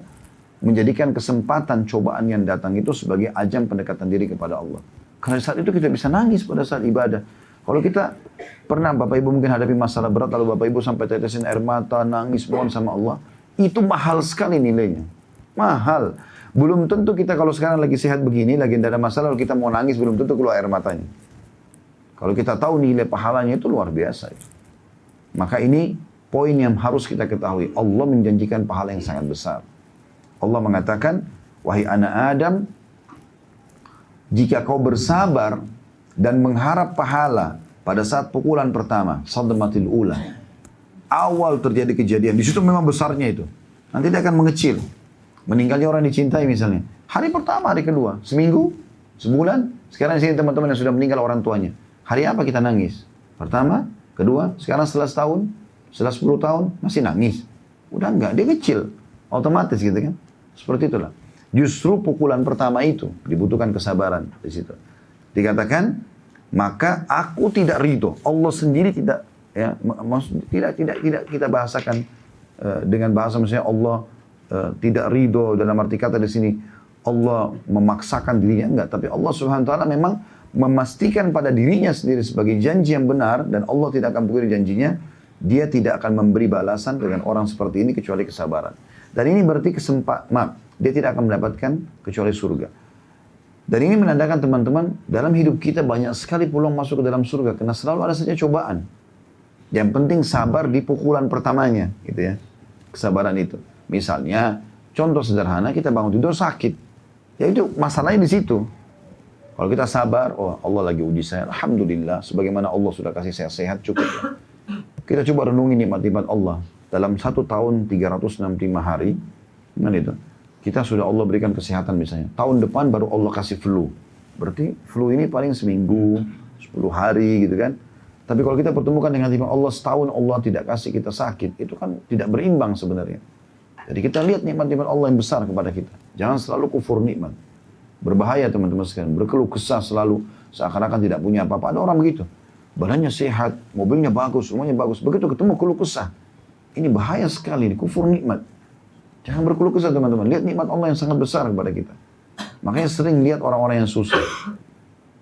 menjadikan kesempatan cobaan yang datang itu sebagai ajang pendekatan diri kepada Allah. Karena saat itu kita bisa nangis pada saat ibadah. Kalau kita pernah Bapak Ibu mungkin hadapi masalah berat, lalu Bapak Ibu sampai tetesin air mata, nangis, mohon sama Allah. Itu mahal sekali nilainya. Mahal. Belum tentu kita kalau sekarang lagi sehat begini, lagi tidak ada masalah, kalau kita mau nangis, belum tentu keluar air matanya. Kalau kita tahu nilai pahalanya itu luar biasa. Maka ini poin yang harus kita ketahui. Allah menjanjikan pahala yang sangat besar. Allah mengatakan, wahai anak Adam, jika kau bersabar dan mengharap pahala pada saat pukulan pertama, sadmatil ula, awal terjadi kejadian, di situ memang besarnya itu. Nanti dia akan mengecil. Meninggalnya orang dicintai misalnya. Hari pertama, hari kedua, seminggu, sebulan. Sekarang di sini teman-teman yang sudah meninggal orang tuanya. Hari apa kita nangis? Pertama, kedua, sekarang setelah setahun, setelah 10 tahun, masih nangis. Udah enggak, dia kecil. Otomatis gitu kan. Seperti itulah. Justru pukulan pertama itu dibutuhkan kesabaran di situ. Dikatakan, maka aku tidak ridho. Allah sendiri tidak, ya, tidak kita bahasakan dengan bahasa misalnya Allah tidak ridho dalam arti kata di sini Allah memaksakan dirinya, enggak. Tapi Allah Subhanahu Wa Taala memang memastikan pada dirinya sendiri sebagai janji yang benar dan Allah tidak akan pungkiri janjinya. Dia tidak akan memberi balasan dengan orang seperti ini kecuali kesabaran. Dan ini berarti dia tidak akan mendapatkan kecuali surga. Dan ini menandakan teman-teman, dalam hidup kita banyak sekali peluang masuk ke dalam surga, karena selalu ada saja cobaan. Yang penting sabar di pukulan pertamanya, gitu ya. Kesabaran itu. Misalnya, contoh sederhana, kita bangun tidur sakit. Ya itu masalahnya di situ. Kalau kita sabar, oh Allah lagi uji saya, Alhamdulillah, sebagaimana Allah sudah kasih saya sehat, cukup. Kita coba renungi nikmat-nikmat Allah. Dalam 1 tahun 365 hari, itu, kita sudah Allah berikan kesehatan misalnya. Tahun depan baru Allah kasih flu. Berarti flu ini paling seminggu, 10 hari gitu kan. Tapi kalau kita pertemukan dengan nikmat Allah setahun Allah tidak kasih kita sakit, itu kan tidak berimbang sebenarnya. Jadi kita lihat nikmat-nikmat Allah yang besar kepada kita. Jangan selalu kufur nikmat. Berbahaya teman-teman sekalian. Berkeluh kesah selalu seakan-akan tidak punya apa-apa. Ada orang begitu. Badannya sehat, mobilnya bagus, semuanya bagus. Begitu ketemu keluh kesah. Ini bahaya sekali, ini kufur nikmat. Jangan berkeluh kesah teman-teman. Lihat nikmat Allah yang sangat besar kepada kita. Makanya sering lihat orang-orang yang susah.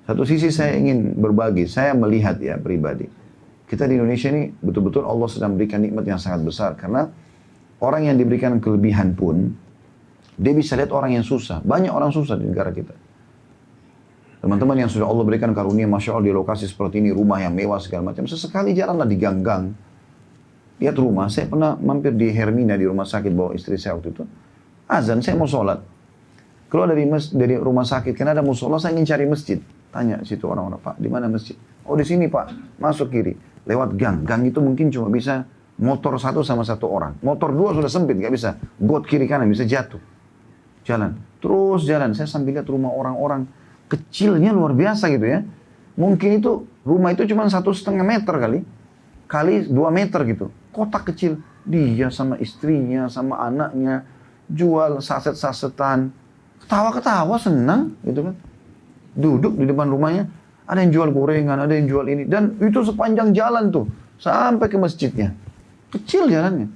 Satu sisi saya ingin berbagi. Saya melihat ya pribadi. Kita di Indonesia ini betul-betul Allah sedang memberikan nikmat yang sangat besar. Karena orang yang diberikan kelebihan pun, dia bisa lihat orang yang susah. Banyak orang susah di negara kita. Teman-teman yang sudah Allah berikan karunia, Masya Allah di lokasi seperti ini, rumah yang mewah segala macam. Sesekali jalanlah di gang-gang. Lihat rumah, saya pernah mampir di Hermina, di rumah sakit bawa istri saya waktu itu. Azan, saya mau sholat. Keluar dari rumah sakit, karena ada musola, saya ingin cari masjid. Tanya situ orang-orang, Pak, di mana masjid? Oh di sini Pak, masuk kiri. Lewat gang. Gang itu mungkin cuma bisa motor satu sama satu orang. Motor dua sudah sempit, nggak bisa. Got kiri kanan, bisa jatuh. Jalan. Terus jalan. Saya sambil lihat rumah orang-orang. Kecilnya luar biasa gitu ya. Mungkin itu, rumah itu cuma 1,5 meter kali 2 meter gitu. Kotak kecil. Dia sama istrinya, sama anaknya. Jual saset-sasetan. Ketawa-ketawa, senang gitu kan. Duduk di depan rumahnya. Ada yang jual gorengan, ada yang jual ini. Dan itu sepanjang jalan tuh. Sampai ke masjidnya. Kecil jalannya.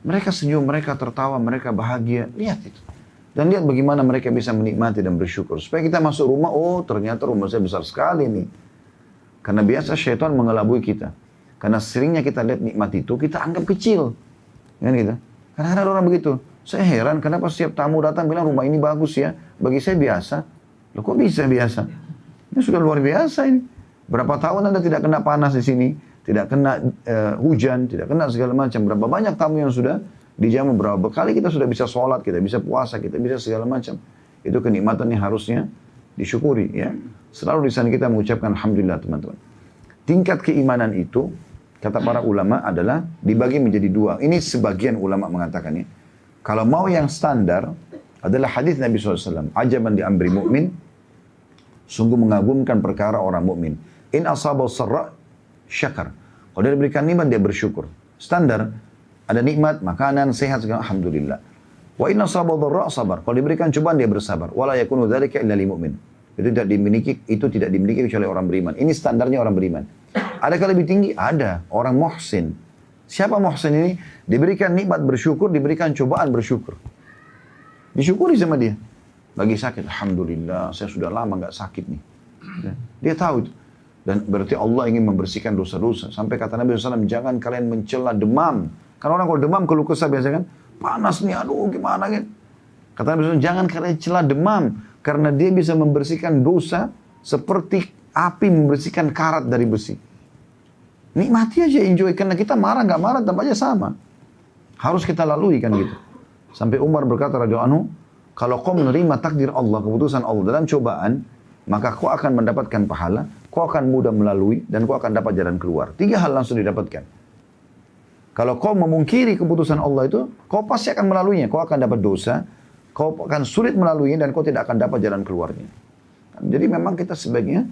Mereka senyum, mereka tertawa, mereka bahagia. Lihat itu. Dan lihat bagaimana mereka bisa menikmati dan bersyukur. Supaya kita masuk rumah, oh ternyata rumah saya besar sekali nih. Karena biasa syaitan mengelabui kita. Karena seringnya kita lihat nikmat itu, kita anggap kecil. Kan gitu. Karena ada orang begitu. Saya heran kenapa setiap tamu datang bilang rumah ini bagus ya. Bagi saya biasa. Loh kok bisa biasa? Ini sudah luar biasa ini. Berapa tahun Anda tidak kena panas di sini. Tidak kena hujan, tidak kena segala macam. Berapa banyak tamu yang sudah dijamu, berapa kali kita sudah bisa sholat, kita bisa puasa, kita bisa segala macam. Itu kenikmatan yang harusnya disyukuri ya. Selalu di sana kita mengucapkan alhamdulillah teman-teman. Tingkat keimanan itu, kata para ulama adalah dibagi menjadi dua. Ini sebagian ulama mengatakannya. Kalau mau yang standar adalah hadis Nabi SAW. Ajaban di amri mu'min, sungguh mengagumkan perkara orang mukmin. In asabau sarra syakar. Kalau dia diberikan nikmat dia bersyukur. Standar ada nikmat, makanan, sehat segala alhamdulillah. Wa inna asabau dharra sabar. Kalau diberikan cobaan dia bersabar. Wala yakunu dzalika illa lil mu'min. Itu tidak dimiliki kecuali orang beriman. Ini standarnya orang beriman. Adakah lebih tinggi? Ada. Orang muhsin. Siapa muhsin ini? Diberikan nikmat bersyukur, diberikan cobaan bersyukur. Disyukuri sama dia. Lagi sakit, alhamdulillah, saya sudah lama nggak sakit nih. Dia tahu itu. Dan berarti Allah ingin membersihkan dosa-dosa. Sampai kata Nabi SAW, jangan kalian mencela demam. Karena orang kalau demam keluh kesah biasa kan, panas nih, aduh gimana kan. Kata Nabi SAW, jangan kalian cela demam. Karena dia bisa membersihkan dosa seperti api membersihkan karat dari besi. Nikmati aja, enjoy. Karena kita marah, nggak marah, tetap aja sama. Harus kita lalui kan gitu. Sampai Umar berkata, radhiyallahu anhu, kalau kau menerima takdir Allah, keputusan Allah dalam cobaan, maka kau akan mendapatkan pahala, kau akan mudah melalui, dan kau akan dapat jalan keluar. 3 hal langsung didapatkan. Kalau kau memungkiri keputusan Allah itu, kau pasti akan melaluinya. Kau akan dapat dosa, kau akan sulit melaluinya, dan kau tidak akan dapat jalan keluarnya. Jadi memang kita sebaiknya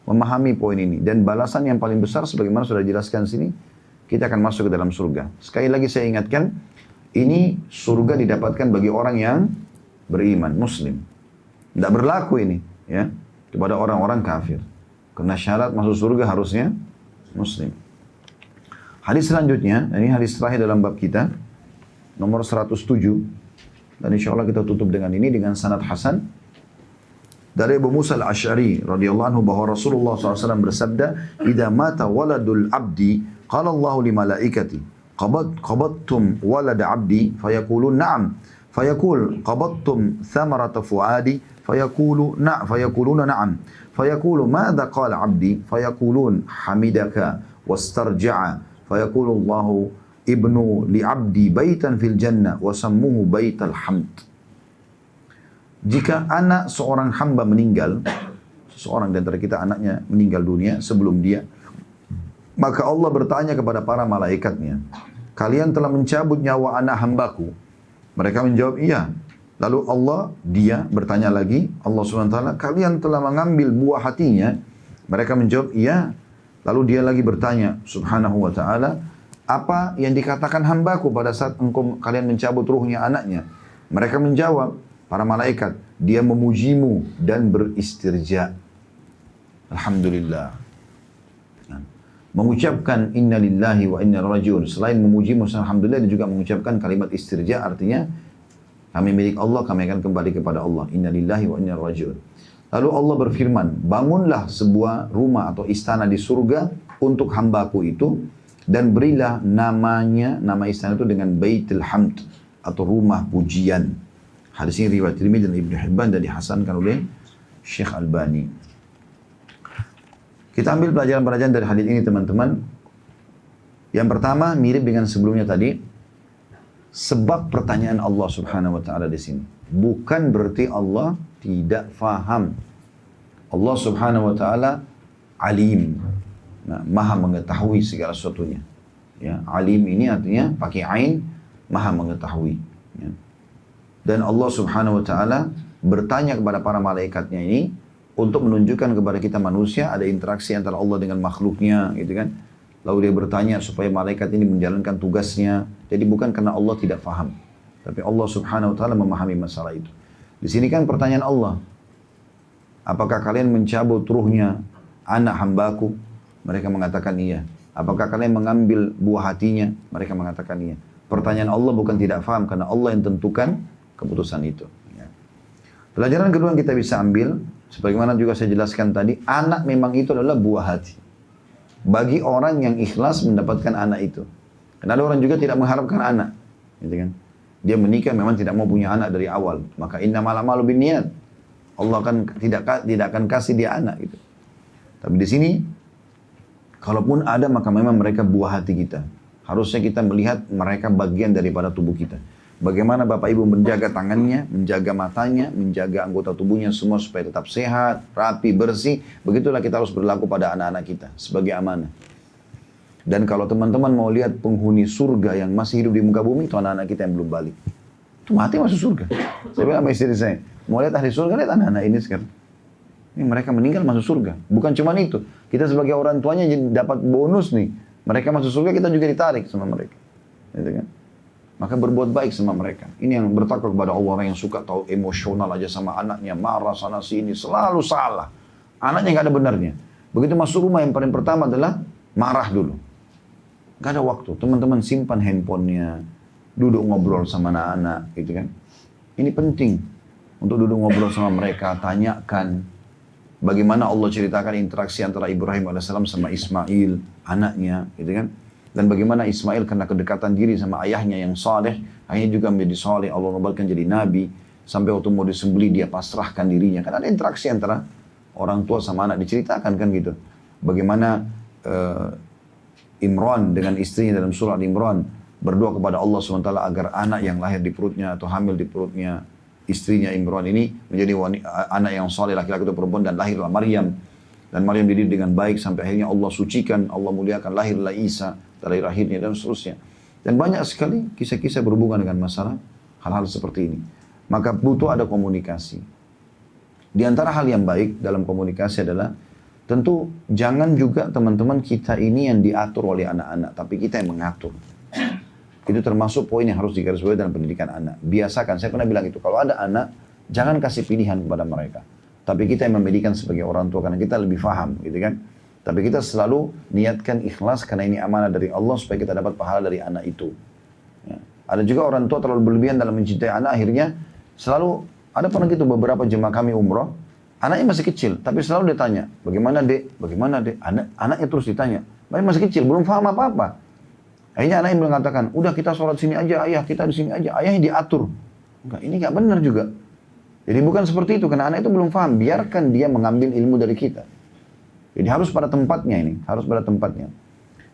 memahami poin ini. Dan balasan yang paling besar, sebagaimana sudah dijelaskan sini, kita akan masuk ke dalam surga. Sekali lagi saya ingatkan, ini surga didapatkan bagi orang yang beriman, muslim. Tidak berlaku ini ya kepada orang-orang kafir. Karena syarat masuk surga harusnya muslim. Hadis selanjutnya, ini hadis terakhir dalam bab kita, nomor 107. Dan insya Allah kita tutup dengan ini, dengan sanad hasan. Dari Abu Musa al-Ash'ari radhiyallahu anhu bahwa Rasulullah SAW bersabda, "Idza mata waladul abdi, qala Allah li malaikati, qabattum walad abdi?" Fayaqulun na'am. Fayaqul qabattum thamarata fuadi? Fayaquluna na'am. Fayaqulu madza qala abdi? Fayaqulun hamidaka wastarja'a. Fayaqulu Allahu ibnu li abdi baitan fil jannah wa sammuhu baital hamd. Jika anak seorang hamba meninggal, seorang di antara kita anaknya meninggal dunia sebelum dia, maka Allah bertanya kepada para malaikatnya, kalian telah mencabut nyawa anak hambaku? Mereka menjawab iya. Lalu dia bertanya lagi, Allah SWT, kalian telah mengambil buah hatinya? Mereka menjawab iya. Lalu dia lagi bertanya, subhanahu wa ta'ala, apa yang dikatakan hambaku pada saat kalian mencabut ruhnya anaknya? Mereka menjawab, para malaikat, dia memujimu dan beristirja. Alhamdulillah. Mengucapkan inna lillahi wa inna rajiun. Selain memujimu, alhamdulillah, dia juga mengucapkan kalimat istirja, artinya kami milik Allah, kami akan kembali kepada Allah. Inna lillahi wa inna rajiun. Lalu Allah berfirman, bangunlah sebuah rumah atau istana di surga untuk hambaku itu, dan berilah namanya, nama istana itu dengan Baitul Hamd atau rumah pujian. Hadis ini riwayat Tirmidzi dan Ibnu Hibban dan dihasankan oleh Syekh Albani. Kita ambil pelajaran-pelajaran dari hadis ini, teman-teman. Yang pertama mirip dengan sebelumnya tadi. Sebab pertanyaan Allah Subhanahu wa taala di sini bukan berarti Allah tidak faham. Allah Subhanahu wa taala alim. Nah, maha mengetahui segala sesuatunya. Ya, alim ini artinya pakai ain, maha mengetahui. Ya. Dan Allah Subhanahu wa taala bertanya kepada para malaikatnya ini untuk menunjukkan kepada kita manusia ada interaksi antara Allah dengan makhluknya, gitu kan. Lalu dia bertanya supaya malaikat ini menjalankan tugasnya. Jadi bukan karena Allah tidak faham, tapi Allah Subhanahu wa taala memahami masalah itu. Di sini kan pertanyaan Allah, apakah kalian mencabut ruhnya anak hambaku? Mereka mengatakan iya. Apakah kalian mengambil buah hatinya? Mereka mengatakan iya. Pertanyaan Allah bukan tidak faham, karena Allah yang tentukan keputusan itu. Ya. Pelajaran kedua yang kita bisa ambil, sebagaimana juga saya jelaskan tadi, anak memang itu adalah buah hati. Bagi orang yang ikhlas mendapatkan anak itu. Karena ada orang juga tidak mengharapkan anak. Gitu kan? Dia menikah memang tidak mau punya anak dari awal. Maka innamal a'malu binniyat. Allah akan tidak akan kasih dia anak gitu. Tapi di sini, kalaupun ada maka memang mereka buah hati kita. Harusnya kita melihat mereka bagian daripada tubuh kita. Bagaimana Bapak Ibu menjaga tangannya, menjaga matanya, menjaga anggota tubuhnya semua supaya tetap sehat, rapi, bersih. Begitulah kita harus berlaku pada anak-anak kita sebagai amanah. Dan kalau teman-teman mau lihat penghuni surga yang masih hidup di muka bumi, itu anak-anak kita yang belum balik. Itu mati masuk surga. Saya bilang sama istri saya, mau lihat ahli surga, lihat anak-anak ini sekarang. Ini mereka meninggal masuk surga. Bukan cuma itu. Kita sebagai orang tuanya dapat bonus nih. Mereka masuk surga, kita juga ditarik sama mereka. Gitu kan? Maka berbuat baik sama mereka. Ini yang bertakwa kepada Allah, orang yang suka tahu emosional aja sama anaknya, marah sana sini, selalu salah. Anaknya nggak ada benarnya. Begitu masuk rumah yang paling pertama adalah marah dulu. Nggak ada waktu. Teman-teman simpan handphonenya, duduk ngobrol sama anak-anak, gitu kan. Ini penting untuk duduk ngobrol sama mereka, tanyakan bagaimana Allah ceritakan interaksi antara Ibrahim alaihissalam sama Ismail, anaknya, gitu kan. Dan bagaimana Ismail karena kedekatan diri sama ayahnya yang saleh, akhirnya juga menjadi saleh, Allah nobatkan jadi nabi, sampai waktu mau disembelih dia pasrahkan dirinya. Kan ada interaksi antara orang tua sama anak, diceritakan kan gitu. Bagaimana Imran dengan istrinya dalam surah Imran berdoa kepada Allah SWT agar anak yang lahir di perutnya atau hamil di perutnya istrinya Imran ini menjadi anak yang saleh, laki-laki atau perempuan, dan lahirlah Maryam. Dan Maryam dididik dengan baik sampai akhirnya Allah sucikan, Allah muliakan, lahirlah Isa dari rahimnya dan seterusnya. Dan banyak sekali kisah-kisah berhubungan dengan masalah hal-hal seperti ini. Maka butuh ada komunikasi. Di antara hal yang baik dalam komunikasi adalah tentu jangan juga teman-teman kita ini yang diatur oleh anak-anak, tapi kita yang mengatur. Itu termasuk poin yang harus digarisbawahi dalam pendidikan anak. Biasakan, saya pernah bilang itu, kalau ada anak, jangan kasih pilihan kepada mereka. Tapi kita yang membedikan sebagai orang tua, karena kita lebih paham, gitu kan. Tapi kita selalu niatkan ikhlas, karena ini amanah dari Allah, supaya kita dapat pahala dari anak itu. Ya. Ada juga orang tua terlalu berlebihan dalam mencintai anak, akhirnya selalu, ada pernah gitu beberapa jemaah kami umroh, anaknya masih kecil, tapi selalu dia tanya, bagaimana dek, bagaimana dek, anaknya terus ditanya, masih kecil, belum paham apa-apa. Akhirnya anaknya mengatakan, udah kita sholat sini aja ayah, kita di sini aja, ayahnya diatur. Enggak, ini enggak benar juga. Jadi bukan seperti itu, karena anak itu belum paham, biarkan dia mengambil ilmu dari kita. Jadi harus pada tempatnya ini, harus pada tempatnya.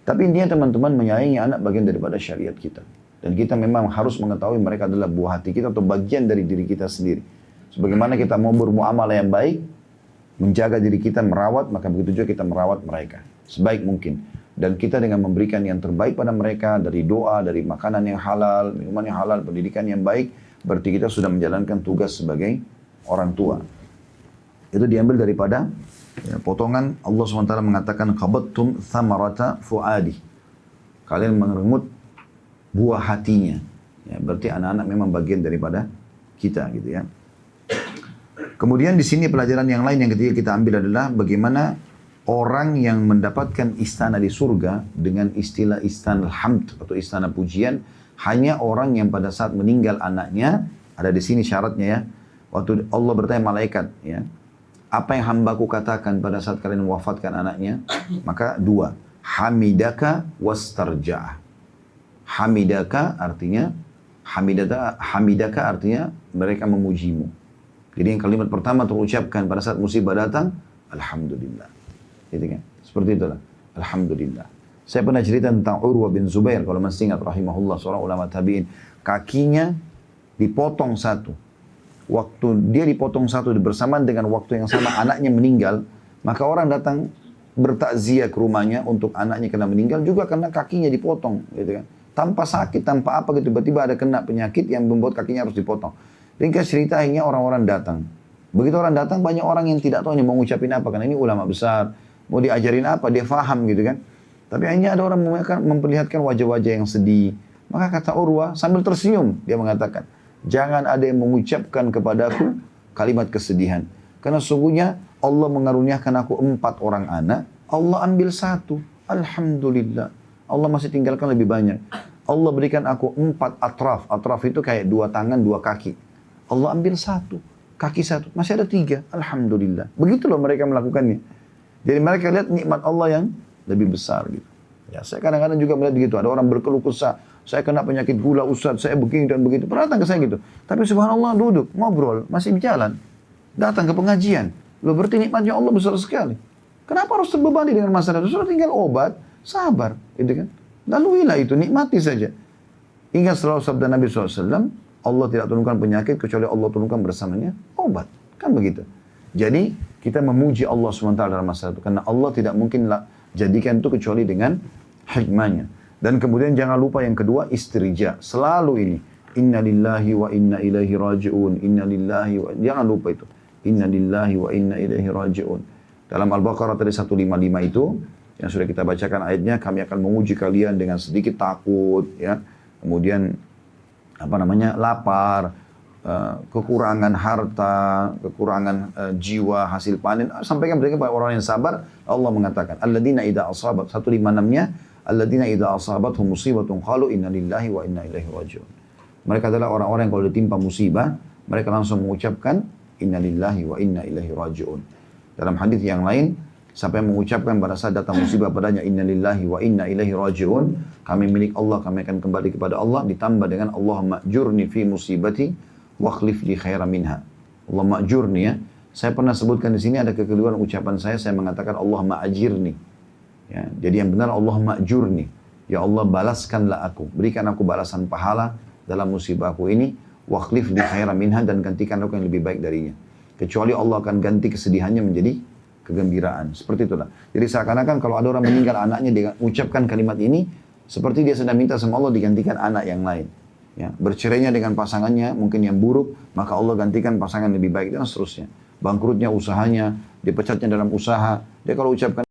Tapi intinya teman-teman menyayangi anak bagian daripada syariat kita. Dan kita memang harus mengetahui mereka adalah buah hati kita atau bagian dari diri kita sendiri. Sebagaimana kita mau bermuamalah yang baik, menjaga diri kita, merawat, maka begitu juga kita merawat mereka sebaik mungkin. Dan kita dengan memberikan yang terbaik pada mereka, dari doa, dari makanan yang halal, minuman yang halal, pendidikan yang baik, berarti kita sudah menjalankan tugas sebagai orang tua. Itu diambil daripada Ya, potongan Allah SWT mengatakan qabattum thamarata fuadi. Kalian mengeremut buah hatinya. Ya, berarti anak-anak memang bagian daripada kita gitu ya. Kemudian di sini pelajaran yang lain yang ketiga kita ambil adalah bagaimana orang yang mendapatkan istana di surga dengan istilah istana hamd atau istana pujian hanya orang yang pada saat meninggal anaknya, ada di sini syaratnya ya. Waktu Allah bertanya malaikat ya, apa yang hambaku katakan pada saat kalian mewafatkan anaknya? Maka dua, hamidaka wastarja'ah. Hamidaka artinya hamidaka artinya mereka memujimu. Jadi yang kalimat pertama terucapkan pada saat musibah datang, alhamdulillah. Gitu kan? Seperti itulah. Alhamdulillah. Saya pernah cerita tentang Urwa bin Zubair, kalau masih ingat rahimahullah, seorang ulama tabi'in. Kakinya dipotong satu. Waktu dia dipotong satu bersamaan dengan waktu yang sama anaknya meninggal, maka orang datang bertakziah ke rumahnya untuk anaknya kena meninggal juga karena kakinya dipotong, gitu kan. Tanpa sakit, tanpa apa gitu, tiba-tiba ada kena penyakit yang membuat kakinya harus dipotong. Ringkas cerita akhirnya orang-orang datang. Begitu orang datang, banyak orang yang tidak tahu ini mau ngucapin apa, karena ini ulama besar. Mau diajarin apa, dia faham gitu kan. Tapi akhirnya ada orang memperlihatkan wajah-wajah yang sedih. Maka kata Urwa sambil tersenyum, dia mengatakan, jangan ada yang mengucapkan kepadaku kalimat kesedihan. Karena sungguhnya Allah mengaruniakan aku 4 orang anak, Allah ambil 1. Alhamdulillah. Allah masih tinggalkan lebih banyak. Allah berikan aku 4 atraf. Atraf itu kayak 2 tangan, 2 kaki. Allah ambil 1. Kaki 1. Masih ada 3. Alhamdulillah. Begitu loh mereka melakukannya. Jadi mereka lihat nikmat Allah yang lebih besar gitu. Ya, saya kadang-kadang juga melihat begitu. Ada orang berkeluh kesah. Saya kena penyakit gula Ustaz, saya begini dan begitu. Pernah datang ke saya gitu. Tapi subhanallah duduk, ngobrol, masih berjalan. Datang ke pengajian. Loh berarti nikmatnya Allah besar sekali. Kenapa harus terbebani dengan masalah itu? Sudah tinggal obat, sabar. Gitu kan. Laluilah itu, nikmati saja. Ingat selalu sabda Nabi SAW, Allah tidak turunkan penyakit kecuali Allah turunkan bersamanya obat. Kan begitu. Jadi kita memuji Allah SWT dalam masalah itu. Karena Allah tidak mungkin jadikan itu kecuali dengan hikmahnya. Dan kemudian jangan lupa yang kedua, istirja. Selalu ini. Inna lillahi wa inna ilaihi raji'un. Inna lillahi wa... Jangan lupa itu. Inna lillahi wa inna ilaihi raji'un. Dalam Al-Baqarah tadi 155 itu, yang sudah kita bacakan ayatnya, kami akan menguji kalian dengan sedikit takut, ya. Kemudian, lapar, kekurangan harta, kekurangan jiwa, hasil panen. Sampaikan mereka kepada orang yang sabar. Allah mengatakan, alladzina idza asabat 156-nya, alladzina idza asabathum musibatun qalu inna lillahi wa inna ilaihi raji'un. Mereka adalah orang-orang yang kalau ditimpa musibah, mereka langsung mengucapkan inna lillahi wa inna ilaihi raji'un. Dalam hadis yang lain, siapa yang mengucapkan pada saat datang musibah padanya inna lillahi wa inna ilaihi raji'un, kami milik Allah, kami akan kembali kepada Allah, ditambah dengan Allahumma ajurni fi musibati wakhlif li khairan minha. Allah ma'jurni ya. Saya pernah sebutkan di sini ada kekeliruan ucapan saya mengatakan Allah ma'ajirni. Ya, jadi yang benar Allah ma'jurni. Ya Allah balaskanlah aku, berikan aku balasan pahala dalam musibahku ini, wakhlif li khairan minha, dan gantikan aku yang lebih baik darinya. Kecuali Allah akan ganti kesedihannya menjadi kegembiraan. Seperti itulah. Jadi seakan-akan kalau ada orang meninggal anaknya dia ucapkan kalimat ini, seperti dia sedang minta sama Allah digantikan anak yang lain. Ya, bercerainya dengan pasangannya mungkin yang buruk, maka Allah gantikan pasangan lebih baik dan seterusnya. Bangkrutnya usahanya, dipecatnya dalam usaha, dia kalau ucapkan